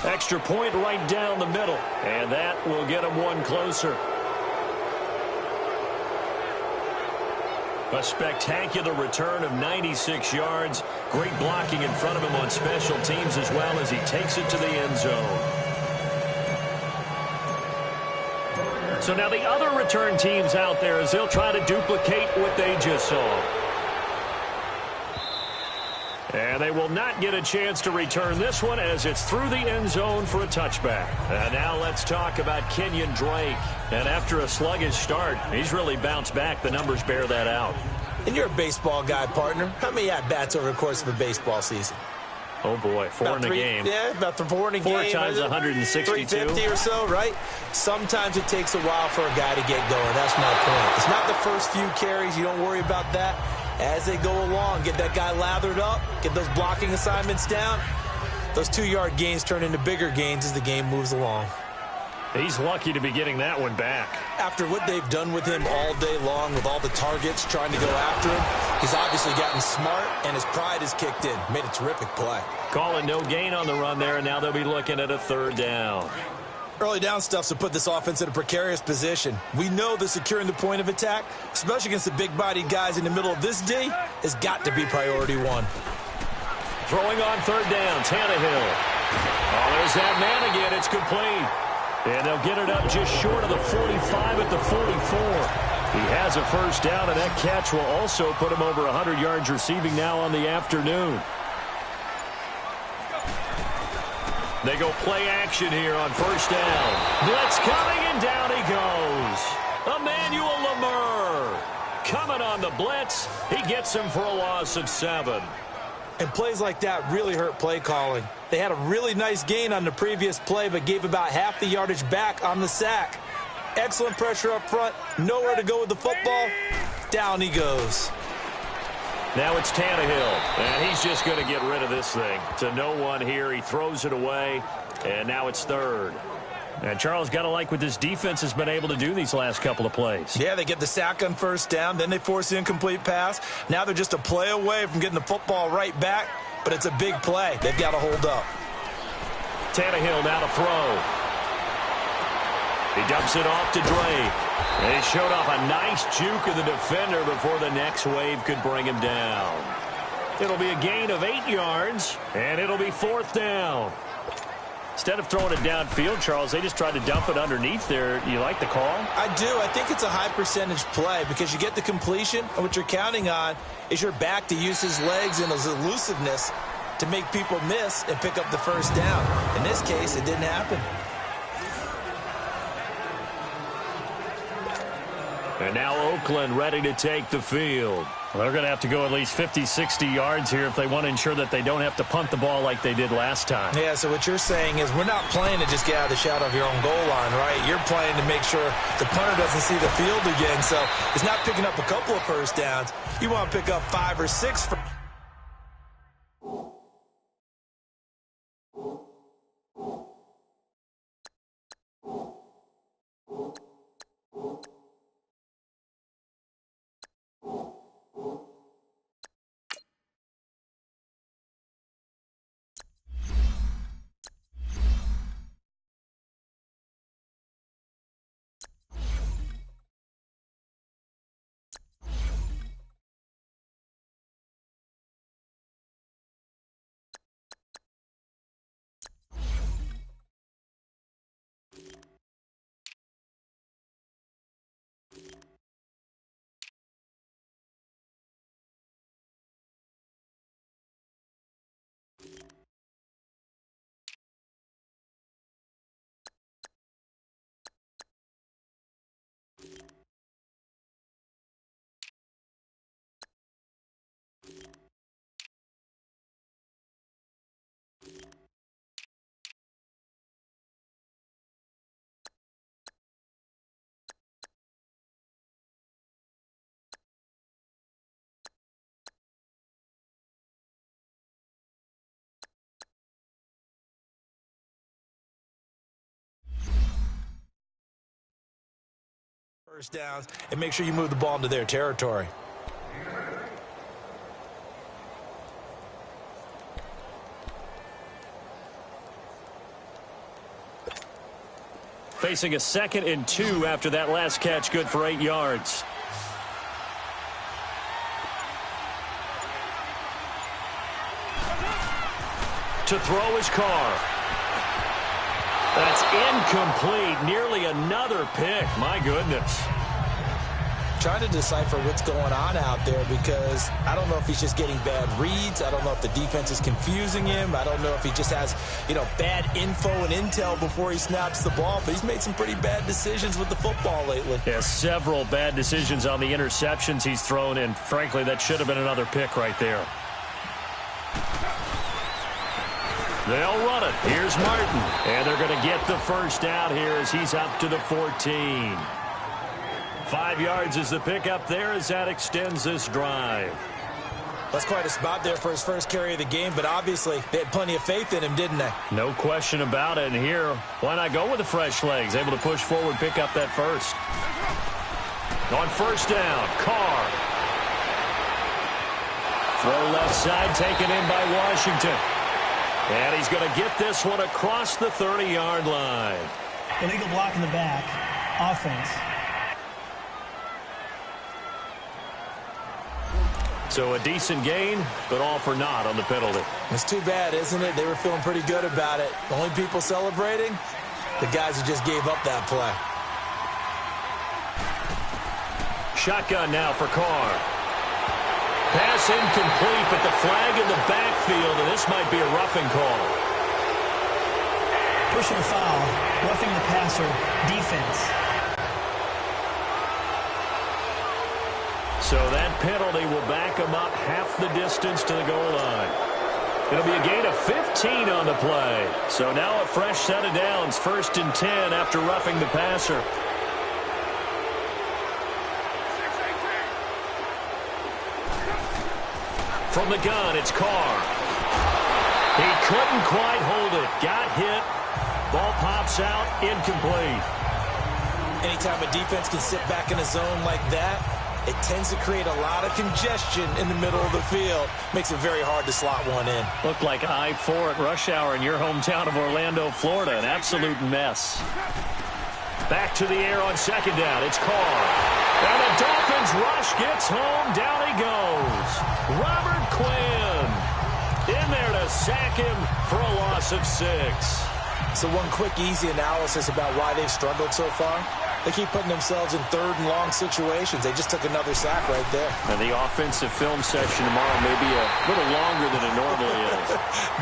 Extra point right down the middle. And that will get him one closer. A spectacular return of 96 yards. Great blocking in front of him on special teams as well as he takes it to the end zone. So now the other return teams out there as they'll try to duplicate what they just saw. And they will not get a chance to return this one as it's through the end zone for a touchback. And now let's talk about Kenyon Drake. And after a sluggish start, he's really bounced back. The numbers bear that out. And you're a baseball guy, partner. How many at-bats over the course of a baseball season? Oh, boy, 4 in a game. Yeah, about 4 in a game. 4 times 162. 350 or so, right? Sometimes it takes a while for a guy to get going. That's my point. It's not the first few carries. You don't worry about that. As they go along, get that guy lathered up, get those blocking assignments down. Those 2-yard gains turn into bigger gains as the game moves along. He's lucky to be getting that one back. After what they've done with him all day long with all the targets trying to go after him, he's obviously gotten smart, and his pride has kicked in. Made a terrific play. Calling no gain on the run there, and now they'll be looking at a third down. Early down stuff's to put this offense in a precarious position. We know that securing the point of attack, especially against the big-bodied guys in the middle of this D, has got to be priority one. Throwing on third down, Tannehill. Oh, there's that man again. It's complete. And they'll get it up just short of the 45 at the 44. He has a first down, and that catch will also put him over 100 yards receiving now on the afternoon. They go play action here on first down. Blitz coming, and down he goes. Emmanuel Lamur coming on the blitz. He gets him for a loss of 7. And plays like that really hurt play calling. They had a really nice gain on the previous play, but gave about half the yardage back on the sack. Excellent pressure up front. Nowhere to go with the football. Down he goes. Now it's Tannehill, and he's just going to get rid of this thing. To no one here. He throws it away, and now it's third. And Charles, got to like what this defense has been able to do these last couple of plays. Yeah, they get the sack on first down, then they force the incomplete pass. Now they're just a play away from getting the football right back, but it's a big play. They've got to hold up. Tannehill now to throw. He dumps it off to Drake. And he showed off a nice juke of the defender before the next wave could bring him down. It'll be a gain of 8 yards, and it'll be fourth down. Instead of throwing it downfield, Charles, they just tried to dump it underneath there. You like the call? I do. I think it's a high percentage play because you get the completion, and what you're counting on is your back to use his legs and his elusiveness to make people miss and pick up the first down. In this case, it didn't happen. And now Oakland ready to take the field. Well, they're going to have to go at least 50, 60 yards here if they want to ensure that they don't have to punt the ball like they did last time. Yeah, so what you're saying is we're not playing to just get out of the shadow of your own goal line, right? You're playing to make sure the punter doesn't see the field again. So it's not picking up a couple of first downs. You want to pick up 5 or 6 for first downs and make sure you move the ball into their territory. Facing a 2nd and 2 after that last catch, good for 8 yards. To throw his car. That's incomplete. Nearly another pick. My goodness. Trying to decipher what's going on out there because I don't know if he's just getting bad reads. I don't know if the defense is confusing him. I don't know if he just has, bad info and intel before he snaps the ball. But he's made some pretty bad decisions with the football lately. Yeah, several bad decisions on the interceptions he's thrown, and frankly, that should have been another pick right there. They'll run it. Here's Martin. And they're going to get the first down here as he's up to the 14. 5 yards is the pickup there as that extends this drive. That's quite a spot there for his first carry of the game, but obviously they had plenty of faith in him, didn't they? No question about it. And here, why not go with the fresh legs? Able to push forward, pick up that first. On first down, Carr. Throw left side, taken in by Washington. And he's going to get this one across the 30-yard line. Illegal block in the back. Offense. So a decent gain, but all for naught on the penalty. It's too bad, isn't it? They were feeling pretty good about it. The only people celebrating, the guys who just gave up that play. Shotgun now for Carr. Pass incomplete, but the flag in the backfield, and this might be a roughing call. Personal foul. Roughing the passer. Defense. So that penalty will back him up half the distance to the goal line. It'll be a gain of 15 on the play. So now a fresh set of downs. 1st and 10 after roughing the passer. From the gun, it's Carr. He couldn't quite hold it. Got hit. Ball pops out. Incomplete. Anytime a defense can sit back in a zone like that, it tends to create a lot of congestion in the middle of the field. Makes it very hard to slot one in. Looked like I-4 at rush hour in your hometown of Orlando, Florida. An absolute mess. Back to the air on 2nd down. It's Carr. And the Dolphins rush gets home. Down he goes. Robert Quinn in there to sack him for a loss of 6. So one quick, easy analysis about why they've struggled so far. They keep putting themselves in 3rd and long situations. They just took another sack right there. And the offensive film session tomorrow may be a little longer than it normally is.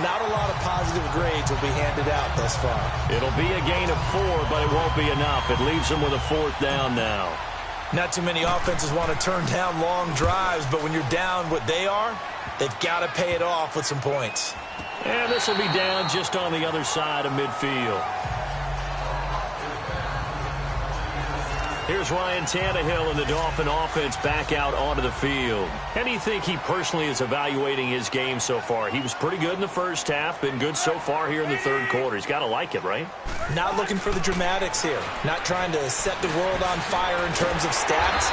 Not a lot of positive grades will be handed out thus far. It'll be a gain of 4, but it won't be enough. It leaves them with a 4th down now. Not too many offenses want to turn down long drives, but when you're down what they are, they've got to pay it off with some points. And this will be down just on the other side of midfield. Here's Ryan Tannehill and the Dolphin offense back out onto the field. How do you think he personally is evaluating his game so far? He was pretty good in the first half, been good so far here in the 3rd quarter. He's got to like it, right? Not looking for the dramatics here. Not trying to set the world on fire in terms of stats.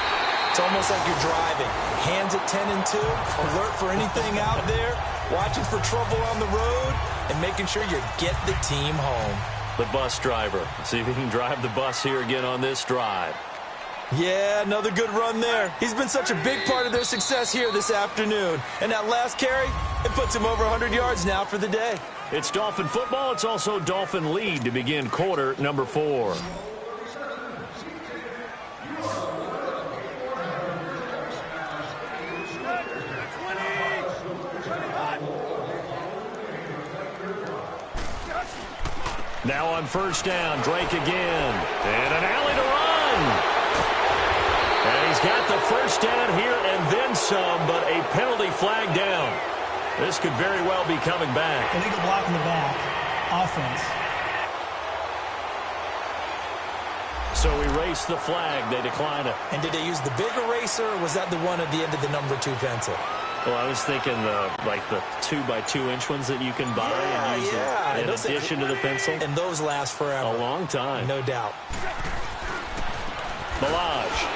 It's almost like you're driving. Hands at 10 and 2, alert for anything out there, watching for trouble on the road, and making sure you get the team home. The bus driver. See if he can drive the bus here again on this drive. Yeah, another good run there. He's been such a big part of their success here this afternoon. And that last carry, it puts him over 100 yards now for the day. It's Dolphin football. It's also Dolphin lead to begin quarter number 4. Now on 1st down, Drake again. And an alley to run. And he's got the 1st down here and then some, but a penalty flag down. This could very well be coming back. Illegal block in the back. Offense. So erase the flag. They decline it. And did they use the big eraser, or was that the one at the end of the number 2 pencil? Well, I was thinking the 2x2-inch ones that you can buy and use in addition to the pencil. And those last forever. A long time. No doubt. Milage.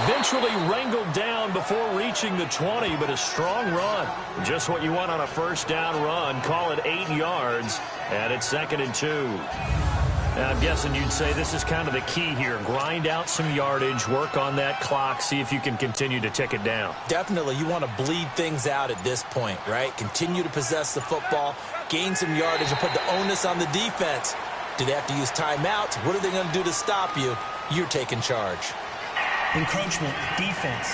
Eventually wrangled down before reaching the 20, but a strong run. Just what you want on a 1st down run. Call it 8 yards, and it's 2nd and 2. Now, I'm guessing you'd say this is kind of the key here. Grind out some yardage, work on that clock, see if you can continue to tick it down. Definitely. You want to bleed things out at this point, right? Continue to possess the football, gain some yardage, and put the onus on the defense. Do they have to use timeouts? What are they going to do to stop you? You're taking charge. Encroachment. Defense.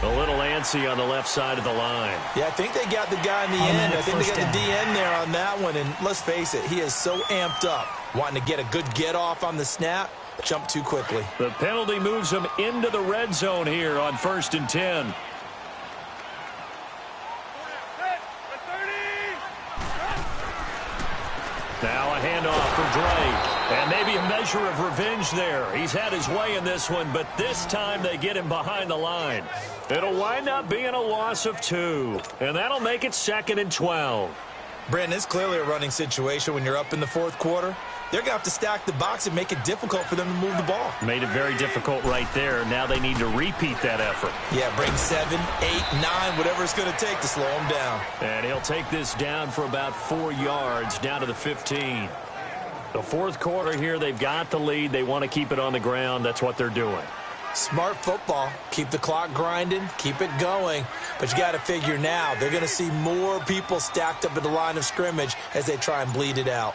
A little antsy on the left side of the line. Yeah, I think they got the guy in the end. I think they got the DN there on that one. And let's face it, he is so amped up, wanting to get a good get-off on the snap, jump too quickly. The penalty moves him into the red zone here on 1st and 10. Now a handoff for Drake. And maybe a measure measure of revenge there. He's had his way in this one, but this time they get him behind the line. It'll wind up being a loss of 2, and that'll make it 2nd and 12. Brandon, it's clearly a running situation when you're up in the fourth quarter. They're going to have to stack the box and make it difficult for them to move the ball. Made it very difficult right there. Now they need to repeat that effort. Yeah, bring 7, 8, 9, whatever it's going to take to slow them down. And he'll take this down for about 4 yards, down to the 15. The fourth quarter here, they've got the lead. They want to keep it on the ground. That's what they're doing. Smart football. Keep the clock grinding. Keep it going. But you got to figure now, they're going to see more people stacked up at the line of scrimmage as they try and bleed it out.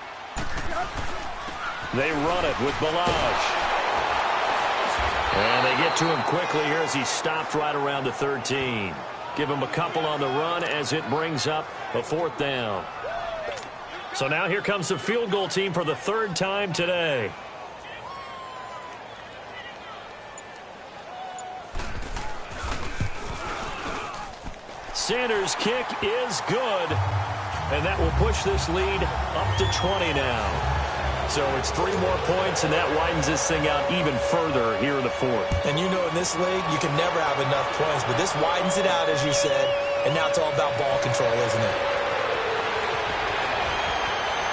They run it with Balaj. And they get to him quickly here as he stopped right around the 13. Give him a couple on the run as it brings up a 4th down. So now here comes the field goal team for the 3rd time today. Sanders' kick is good. And that will push this lead up to 20 now. So it's 3 more points, and that widens this thing out even further here in the 4th. And you know in this league, you can never have enough points, but this widens it out, as you said, and now it's all about ball control, isn't it?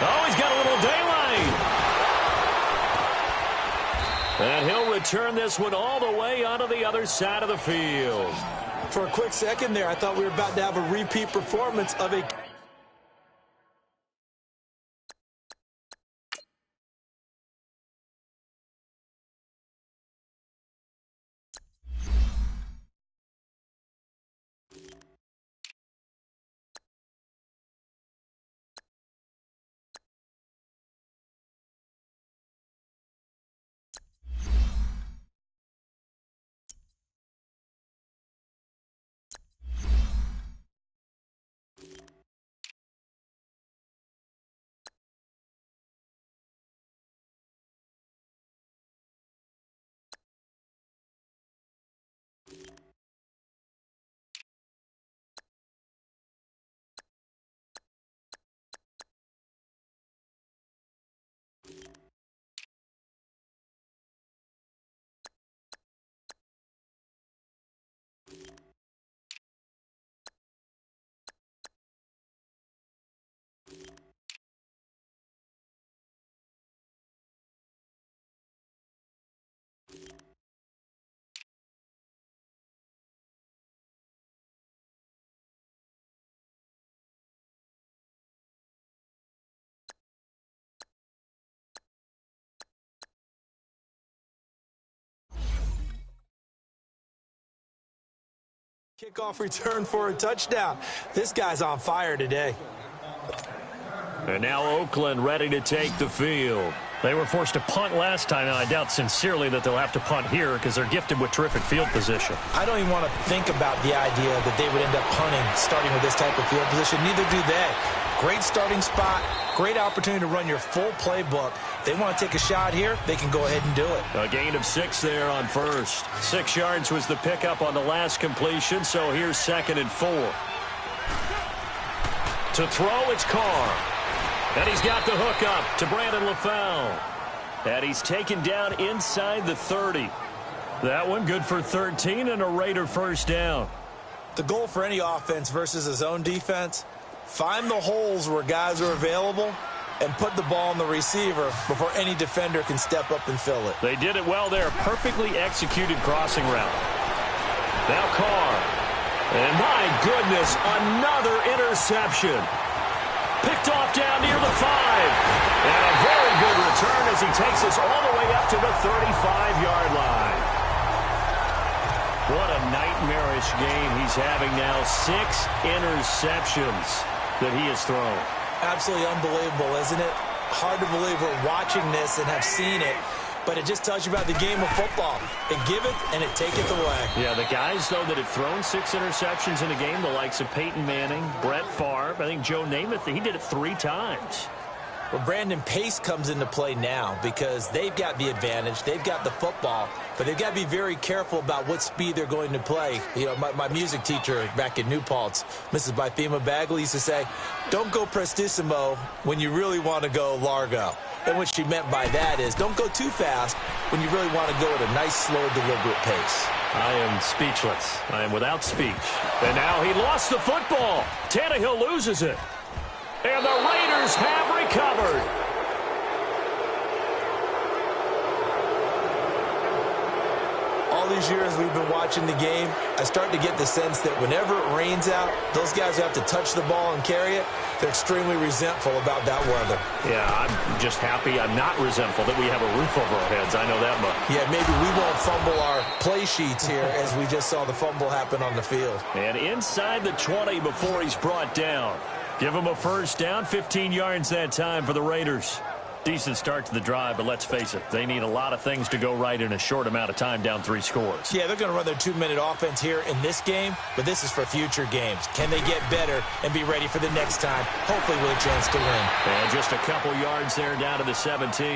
Oh, he's got a little daylight. And he'll return this one all the way onto the other side of the field. For a quick second there, I thought we were about to have a repeat performance of a... Kickoff return for a touchdown. This guy's on fire today. And now Oakland ready to take the field. They were forced to punt last time, and I doubt sincerely that they'll have to punt here because they're gifted with terrific field position. I don't even want to think about the idea that they would end up punting starting with this type of field position. Neither do they. Great starting spot, great opportunity to run your full playbook. They want to take a shot here, they can go ahead and do it. A gain of 6 there on first. 6 yards was the pickup on the last completion, so here's 2nd and 4. To throw, it's Carr. And he's got the hook up to Brandon LaFell. And he's taken down inside the 30. That one good for 13 and a Raider first down. The goal for any offense versus a zone defense, find the holes where guys are available and put the ball on the receiver before any defender can step up and fill it. They did it well there. Perfectly executed crossing route. Now Carr. And my goodness, another interception. Picked off down near the 5. And a very good return as he takes us all the way up to the 35-yard line. What a nightmarish game he's having now. 6 interceptions that he has thrown. Absolutely unbelievable, isn't it? Hard to believe we're watching this and have seen it, but it just tells you about the game of football. It giveth and it taketh away. Yeah, the guys, though, that have thrown 6 interceptions in a game, the likes of Peyton Manning, Brett Favre, I think Joe Namath, he did it 3 times. Well, Brandon, pace comes into play now because they've got the advantage. They've got the football, but they've got to be very careful about what speed they're going to play. You know, my music teacher back in New Paltz, Mrs. Bythema Bagley, used to say, don't go prestissimo when you really want to go largo. And what she meant by that is don't go too fast when you really want to go at a nice, slow, deliberate pace. I am speechless. I am without speech. And now he lost the football. Tannehill loses it. And the Raiders have recovered. All these years we've been watching the game, I start to get the sense that whenever it rains out, those guys who have to touch the ball and carry it, they're extremely resentful about that weather. Yeah, I'm just happy I'm not resentful that we have a roof over our heads. I know that much. Yeah, maybe we won't fumble our play sheets here as we just saw the fumble happen on the field. And inside the 20 before he's brought down. Give him a first down, 15 yards that time for the Raiders. Decent start to the drive, but let's face it, they need a lot of things to go right in a short amount of time, down 3 scores. Yeah, they're going to run their 2-minute offense here in this game, but this is for future games. Can they get better and be ready for the next time, hopefully with a chance to win? And just a couple yards there down to the 17.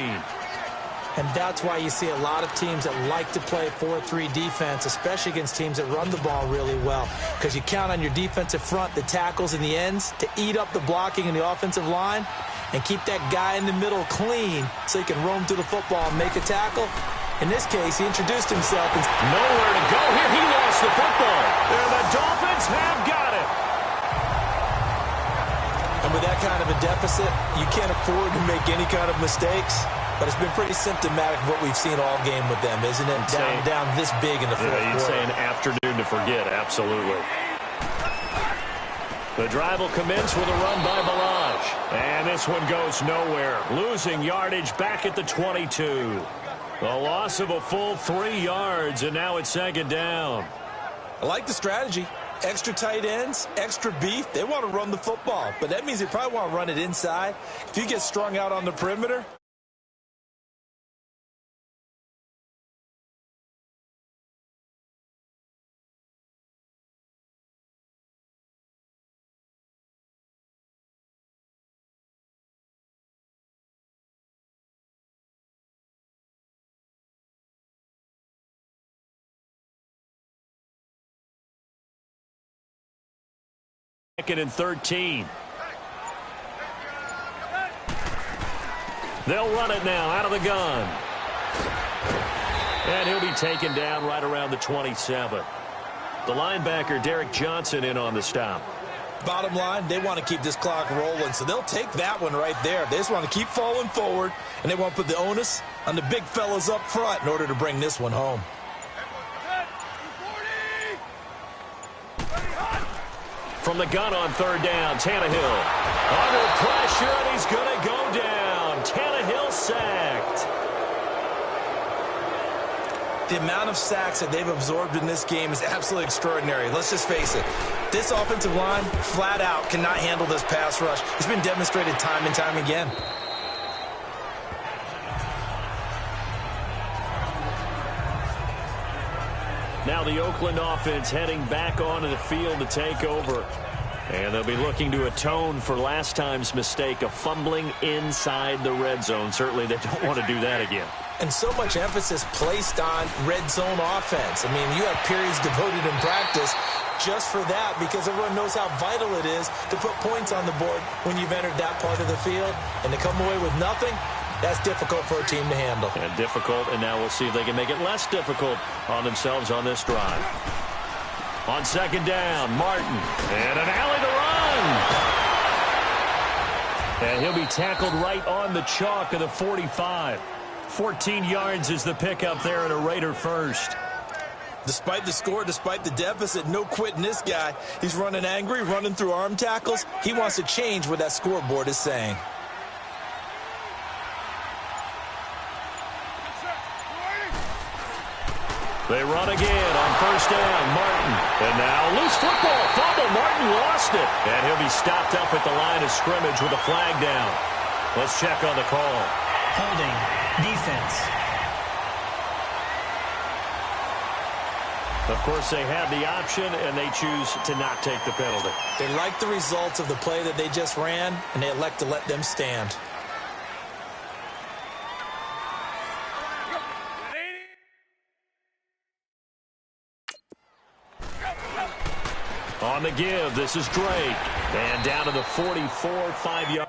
And that's why you see a lot of teams that like to play 4-3 defense, especially against teams that run the ball really well, because you count on your defensive front, the tackles and the ends, to eat up the blocking in the offensive line and keep that guy in the middle clean so he can roam through the football and make a tackle. In this case, he introduced himself. And nowhere to go here. He lost the football. And the Dolphins have got it. And with that kind of a deficit, you can't afford to make any kind of mistakes. But it's been pretty symptomatic of what we've seen all game with them, isn't it? Down this big in the fourth quarter. You'd say an afternoon to forget, absolutely. The drive will commence with a run by Balaj. And this one goes nowhere. Losing yardage back at the 22. The loss of a full 3 yards, and now it's second down. I like the strategy. Extra tight ends, extra beef. They want to run the football, but that means they probably want to run it inside. If you get strung out on the perimeter, Second and 13. They'll run it now out of the gun. And he'll be taken down right around the 27. The linebacker, Derek Johnson, in on the stop. Bottom line, they want to keep this clock rolling, so they'll take that one right there. They just want to keep falling forward, and they want to put the onus on the big fellas up front in order to bring this one home. From the gun on third down, Tannehill. Under pressure, and he's going to go down. Tannehill sacked. The amount of sacks that they've absorbed in this game is absolutely extraordinary. Let's just face it. This offensive line, flat out, cannot handle this pass rush. It's been demonstrated time and time again. Now the Oakland offense heading back onto the field to take over. And they'll be looking to atone for last time's mistake of fumbling inside the red zone. Certainly they don't want to do that again. And so much emphasis placed on red zone offense. I mean, you have periods devoted in practice just for that because everyone knows how vital it is to put points on the board when you've entered that part of the field. And to come away with nothing, that's difficult for a team to handle. And difficult, and now we'll see if they can make it less difficult on themselves on this drive. On second down, Martin. And an alley to run. And he'll be tackled right on the chalk of the 45. 14 yards is the pickup there and a Raider first. Despite the score, despite the deficit, no quitting this guy. He's running angry, running through arm tackles. He wants to change what that scoreboard is saying. They run again on first down. Martin. And now loose football. Fumble. Martin lost it. And he'll be stopped up at the line of scrimmage with a flag down. Let's check on the call. Holding. Defense. Of course, they have the option, and they choose to not take the penalty. They like the results of the play that they just ran, and they elect to let them stand. On the give, this is Drake. And down to the 44, 5 yard.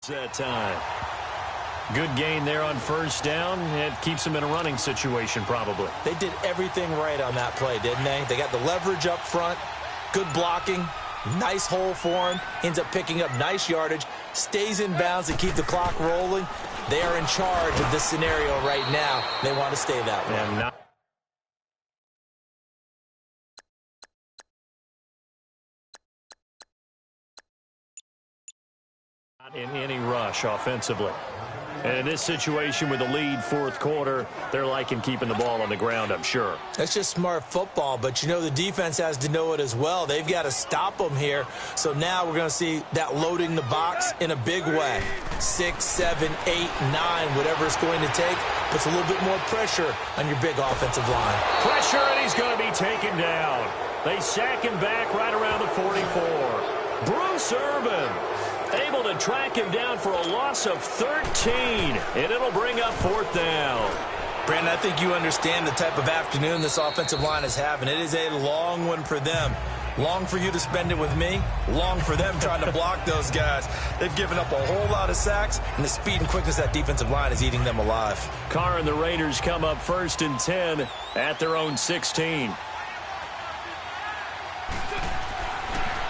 that time. Good gain there on first down. It keeps them in a running situation probably. They did everything right on that play, didn't they? They got the leverage up front, good blocking, nice hole for him, ends up picking up nice yardage, stays in bounds to keep the clock rolling. They are in charge of this scenario right now. They want to stay that way. And not in any rush offensively. And in this situation with the lead fourth quarter, they're liking keeping the ball on the ground, I'm sure. That's just smart football, but you know the defense has to know it as well. They've got to stop them here. So now we're going to see that loading the box in a big way. 6, 7, 8, 9, whatever it's going to take, puts a little bit more pressure on your big offensive line. Pressure, and he's going to be taken down. They sack him back right around the 44. Bruce Irvin able to track him down for a loss of 13, and it'll bring up fourth down. Brandon, I think you understand the type of afternoon this offensive line is having. It is a long one for them. Long for you to spend it with me. Long for them trying to block those guys. They've given up a whole lot of sacks, and the speed and quickness of that defensive line is eating them alive. Carr and the Raiders come up 1st and 10 at their own 16.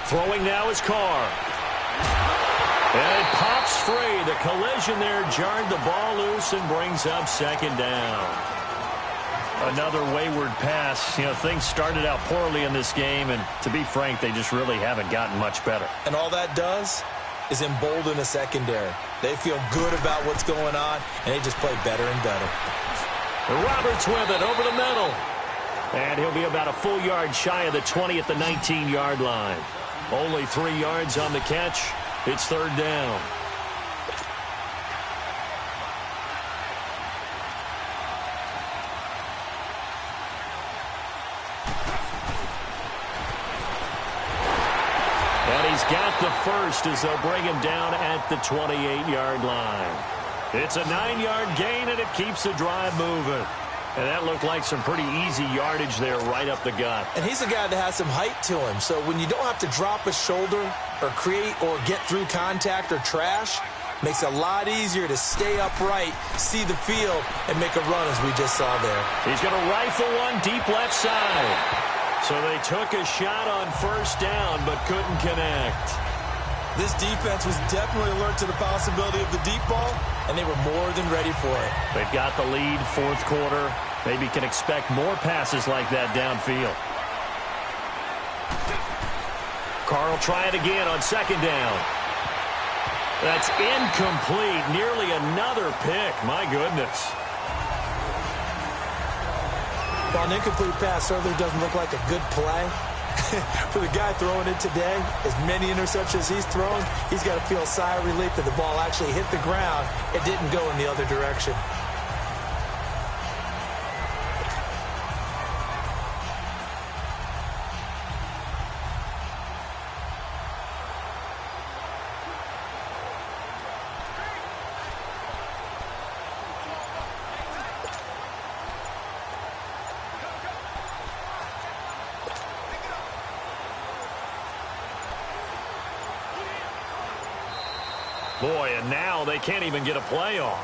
Throwing now is Carr. And it pops free. The collision there jarred the ball loose and brings up second down. Another wayward pass. You know, things started out poorly in this game, and to be frank, they just really haven't gotten much better. And all that does is embolden a secondary. They feel good about what's going on, and they just play better and better. Roberts with it over the middle. And he'll be about a full yard shy of the 20 at the 19-yard line. Only 3 yards on the catch. It's third down. And he's got the first as they'll bring him down at the 28-yard line. It's a 9-yard gain, and it keeps the drive moving. And that looked like some pretty easy yardage there right up the gut. And he's a guy that has some height to him. So when you don't have to drop a shoulder or create or get through contact or trash, makes it a lot easier to stay upright, see the field, and make a run as we just saw there. He's going to rifle one deep left side. So they took a shot on first down but couldn't connect. This defense was definitely alert to the possibility of the deep ball, and they were more than ready for it. They've got the lead fourth quarter. Maybe can expect more passes like that downfield. Carr will try it again on second down. That's incomplete. Nearly another pick. My goodness. Well, an incomplete pass certainly doesn't look like a good play. For the guy throwing it today, as many interceptions he's thrown, he's got to feel a sigh of relief that the ball actually hit the ground. It didn't go in the other direction. Boy, and now they can't even get a playoff.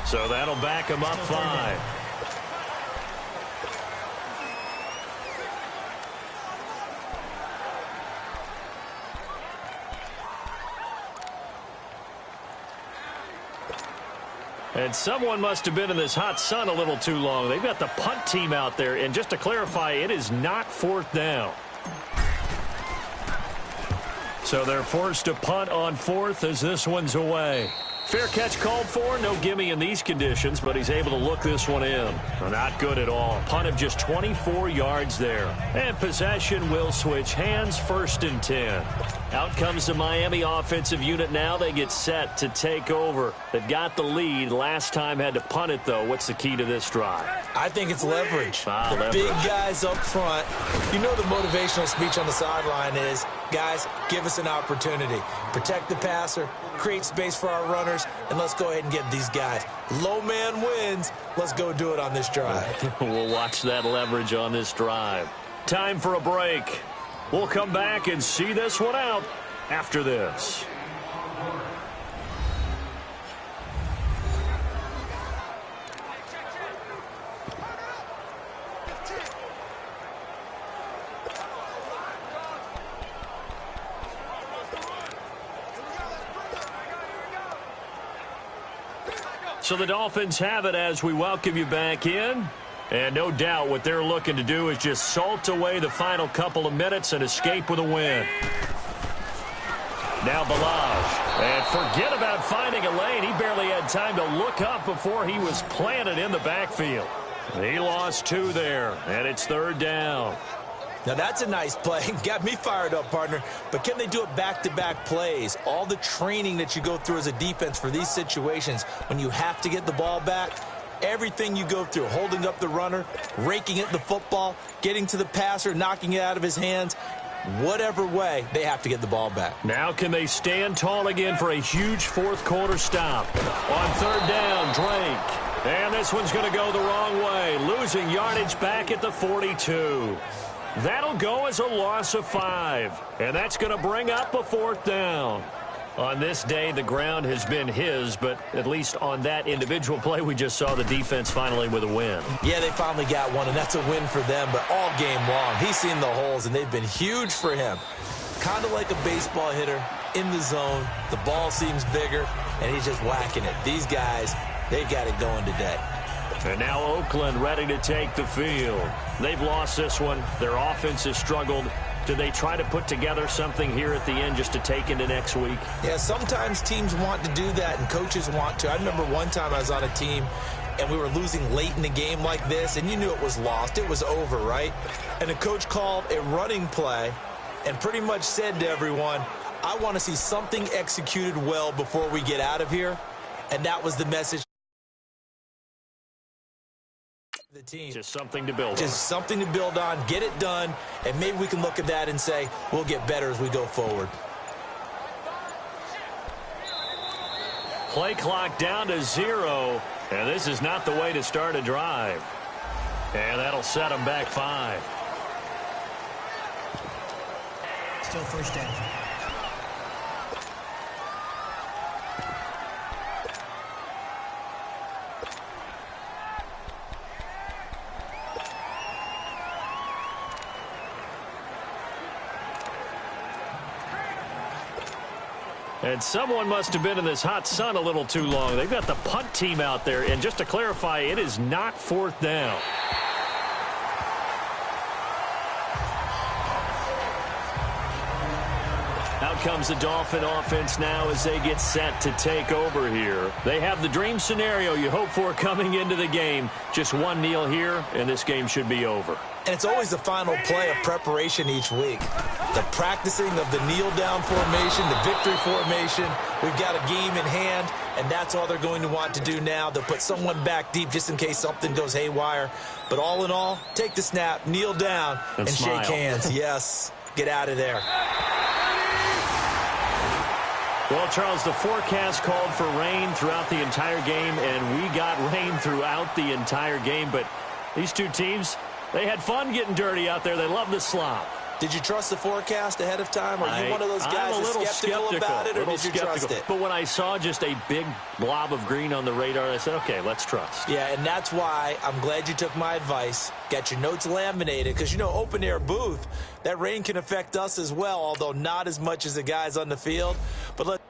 So that'll back them up 5. And someone must have been in this hot sun a little too long. They've got the punt team out there. And just to clarify, it is not fourth down. So they're forced to punt on fourth as this one's away. Fair catch called for. No gimme in these conditions, but he's able to look this one in. Not good at all. Punt of just 24 yards there. And possession will switch hands, 1st and 10. Out comes the Miami offensive unit now. They get set to take over. They've got the lead. Last time had to punt it, though. What's the key to this drive? I think it's leverage. Leverage. Big guys up front. You know the motivational speech on the sideline is, guys, give us an opportunity. Protect the passer, create space for our runners, and let's go ahead and get these guys. Low man wins. Let's go do it on this drive. We'll watch that leverage on this drive. Time for a break. We'll come back and see this one out after this. So the Dolphins have it as we welcome you back in. And no doubt what they're looking to do is just salt away the final couple of minutes and escape with a win. Now Balaj. And forget about finding a lane. He barely had time to look up before he was planted in the backfield. He lost 2 there, and it's 3rd down. Now, that's a nice play. Got me fired up, partner. But can they do it back-to-back plays? All the training that you go through as a defense for these situations, when you have to get the ball back, everything you go through, holding up the runner, raking at the football, getting to the passer, knocking it out of his hands, whatever way, they have to get the ball back. Now can they stand tall again for a huge fourth-quarter stop? On 3rd down, Drake. And this one's going to go the wrong way, losing yardage back at the 42. That'll go as a loss of 5, and that's going to bring up a 4th down. On this day, the ground has been his, but at least on that individual play, we just saw the defense finally with a win. Yeah, they finally got one, and that's a win for them, but all game long, he's seen the holes, and they've been huge for him. Kind of like a baseball hitter in the zone. The ball seems bigger, and he's just whacking it. These guys, they've got it going today. And now Oakland ready to take the field. They've lost this one. Their offense has struggled. Do they try to put together something here at the end just to take into next week? Yeah, sometimes teams want to do that and coaches want to. I remember one time I was on a team and we were losing late in the game like this, and you knew it was lost. It was over, right? And the coach called a running play and pretty much said to everyone, I want to see something executed well before we get out of here. And that was the message. The team. Just something to build on. Just something to build on, get it done, and maybe we can look at that and say, we'll get better as we go forward. Play clock down to 0, and this is not the way to start a drive. And that'll set them back 5. Still 1st down. And someone must have been in this hot sun a little too long. They've got the punt team out there. And just to clarify, it is not 4th down. Out comes the Dolphin offense now as they get set to take over here. They have the dream scenario you hope for coming into the game. Just one kneel here, and this game should be over. And it's always the final play of preparation each week. The practicing of the kneel-down formation, the victory formation. We've got a game in hand, and that's all they're going to want to do now. They'll put someone back deep just in case something goes haywire. But all in all, take the snap, kneel down, and shake hands. Yes, get out of there. Well, Charles, the forecast called for rain throughout the entire game, and we got rain throughout the entire game. But these two teams, they had fun getting dirty out there. They love the slop. Did you trust the forecast ahead of time? Are you one of those guys that's skeptical about it, or did you trust it? But when I saw just a big blob of green on the radar, I said, okay, let's trust. Yeah, and that's why I'm glad you took my advice. Got your notes laminated, because, you know, open-air booth, that rain can affect us as well, although not as much as the guys on the field. But let's